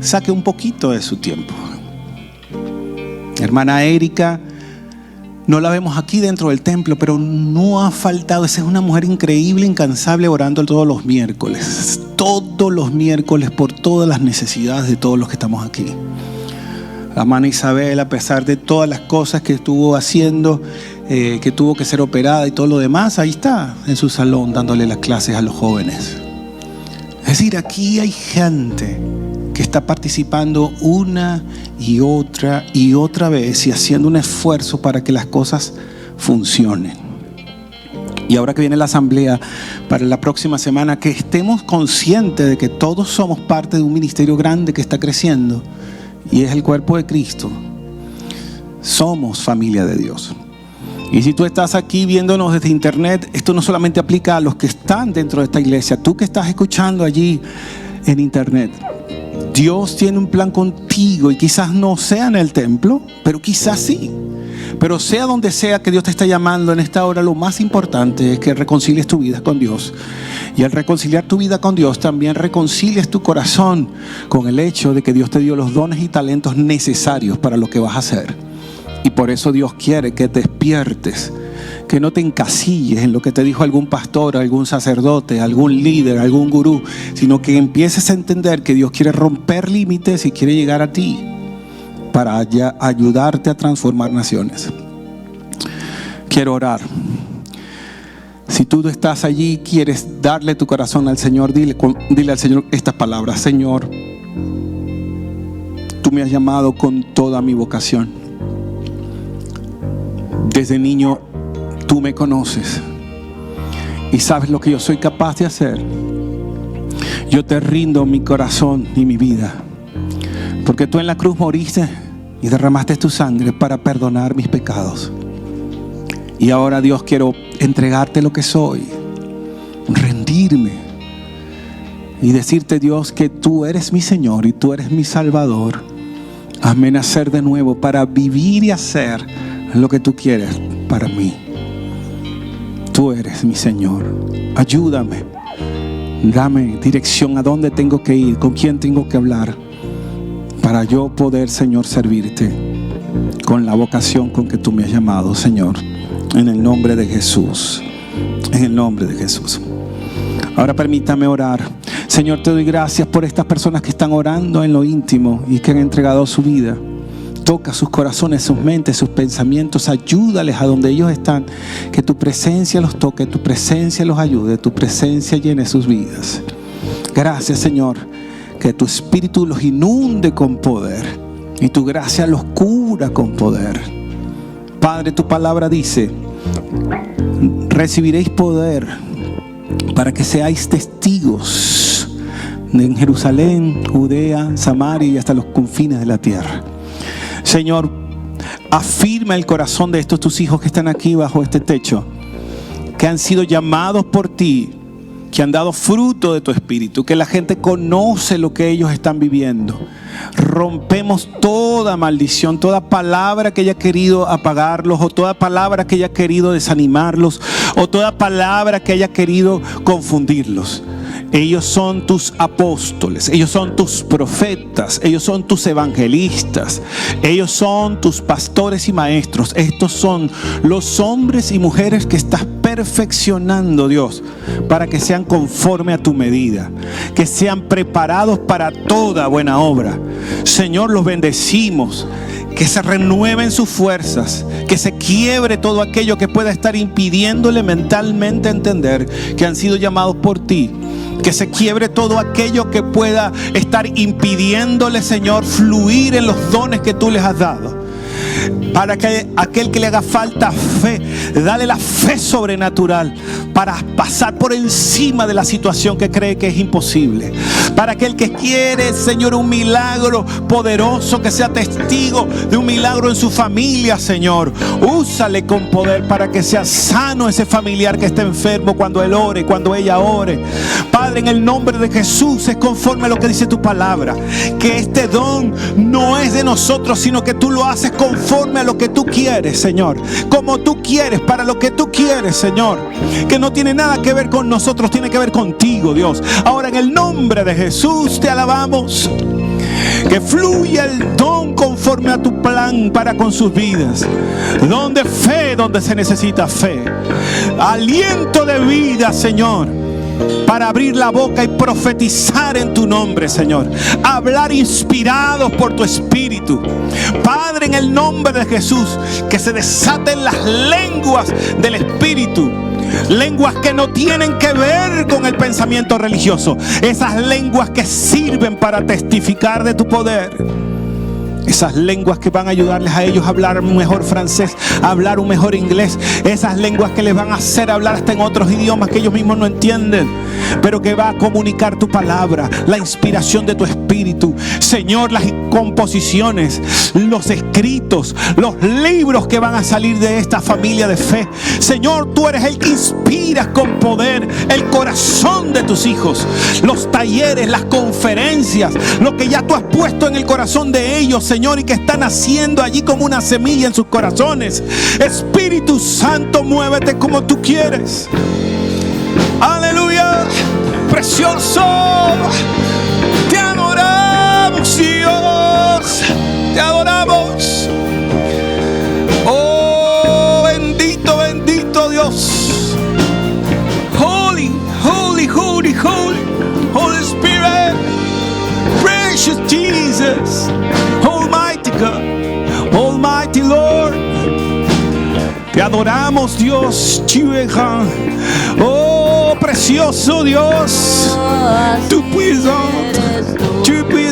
saque un poquito de su tiempo. Hermana Erika, no la vemos aquí dentro del templo, pero no ha faltado. Esa es una mujer increíble, incansable, orando todos los miércoles por todas las necesidades de todos los que estamos aquí. La hermana Isabel, a pesar de todas las cosas que estuvo haciendo, que tuvo que ser operada y todo lo demás, ahí está en su salón dándole las clases a los jóvenes. Es decir, aquí hay gente que está participando una y otra vez y haciendo un esfuerzo para que las cosas funcionen. Y ahora que viene la asamblea para la próxima semana, que estemos conscientes de que todos somos parte de un ministerio grande que está creciendo y es el cuerpo de Cristo. Somos familia de Dios. Y si tú estás aquí viéndonos desde internet, esto no solamente aplica a los que están dentro de esta iglesia, tú que estás escuchando allí en internet. Dios tiene un plan contigo y quizás no sea en el templo, pero quizás sí. Pero sea donde sea que Dios te está llamando en esta hora, lo más importante es que reconcilies tu vida con Dios. Y al reconciliar tu vida con Dios, también reconcilies tu corazón con el hecho de que Dios te dio los dones y talentos necesarios para lo que vas a hacer. Y por eso Dios quiere que te despiertes, que no te encasilles en lo que te dijo algún pastor, algún sacerdote, algún líder, algún gurú, sino que empieces a entender que Dios quiere romper límites y quiere llegar a ti para ayudarte a transformar naciones. Quiero orar. Si tú estás allí y quieres darle tu corazón al Señor, dile al Señor estas palabras: Señor, tú me has llamado con toda mi vocación. Desde niño tú me conoces y sabes lo que yo soy capaz de hacer. Yo te rindo mi corazón y mi vida, porque tú en la cruz moriste y derramaste tu sangre para perdonar mis pecados. Y ahora, Dios, quiero entregarte lo que soy, rendirme y decirte, Dios, que tú eres mi Señor y tú eres mi Salvador. Hazme nacer de nuevo para vivir y hacer lo que tú quieres para mí. Tú eres mi Señor. Ayúdame. Dame dirección a dónde tengo que ir, con quién tengo que hablar, para yo poder, Señor, servirte con la vocación con que tú me has llamado, Señor. En el nombre de Jesús. En el nombre de Jesús. Ahora permítame orar. Señor, te doy gracias por estas personas que están orando en lo íntimo y que han entregado su vida. Toca sus corazones, sus mentes, sus pensamientos. Ayúdales a donde ellos están. Que tu presencia los toque, tu presencia los ayude, tu presencia llene sus vidas. Gracias, Señor, que tu Espíritu los inunde con poder y tu gracia los cubra con poder. Padre, tu palabra dice: recibiréis poder para que seáis testigos en Jerusalén, Judea, Samaria y hasta los confines de la tierra. Señor, afirma el corazón de estos tus hijos que están aquí bajo este techo, que han sido llamados por ti, que han dado fruto de tu espíritu, que la gente conoce lo que ellos están viviendo. Rompemos toda maldición, toda palabra que haya querido apagarlos, o toda palabra que haya querido desanimarlos, o toda palabra que haya querido confundirlos. Ellos son tus apóstoles, ellos son tus profetas, ellos son tus evangelistas, ellos son tus pastores y maestros. Estos son los hombres y mujeres que estás perfeccionando, Dios, para que sean conforme a tu medida, que sean preparados para toda buena obra. Señor, los bendecimos. Que se renueven sus fuerzas, que se quiebre todo aquello que pueda estar impidiéndole mentalmente entender que han sido llamados por ti. Que se quiebre todo aquello que pueda estar impidiéndole, Señor, fluir en los dones que tú les has dado. Para que aquel que le haga falta fe, dale la fe sobrenatural para pasar por encima de la situación que cree que es imposible. Para aquel que quiere, Señor, un milagro poderoso, que sea testigo de un milagro en su familia, Señor. Úsale con poder para que sea sano ese familiar que está enfermo cuando él ore, cuando ella ore. Padre, en el nombre de Jesús, es conforme a lo que dice tu palabra, que este don no es de nosotros, sino que tú lo haces conforme a lo que tú quieres, Señor. Como tú quieres, para lo que tú quieres, Señor. Que no tiene nada que ver con nosotros, tiene que ver contigo, Dios. Ahora, en el nombre de Jesús, te alabamos. Que fluya el don conforme a tu plan para con sus vidas. Don de fe donde se necesita fe. Aliento de vida, Señor, para abrir la boca y profetizar en tu nombre, Señor. Hablar inspirados por tu Espíritu. Padre, en el nombre de Jesús, que se desaten las lenguas del Espíritu. Lenguas que no tienen que ver con el pensamiento religioso. Esas lenguas que sirven para testificar de tu poder. Esas lenguas que van a ayudarles a ellos a hablar un mejor francés, a hablar un mejor inglés. Esas lenguas que les van a hacer hablar hasta en otros idiomas que ellos mismos no entienden, pero que va a comunicar tu palabra, la inspiración de tu Espíritu. Señor, las composiciones, los escritos, los libros que van a salir de esta familia de fe. Señor, tú eres el que inspiras con poder el corazón de tus hijos. Los talleres, las conferencias, lo que ya tú has puesto en el corazón de ellos, Señor, y que están haciendo allí como una semilla en sus corazones. Espíritu Santo, muévete como tú quieres. Aleluya, precioso. Te adoramos, Dios. Te adoramos. Oh, bendito, bendito Dios. Holy, holy, holy, holy. Holy Spirit. Precious Jesus. Almighty God. Almighty Lord. Te adoramos, Dios. Oh, precioso Dios. Tu puissant. Tu puissant.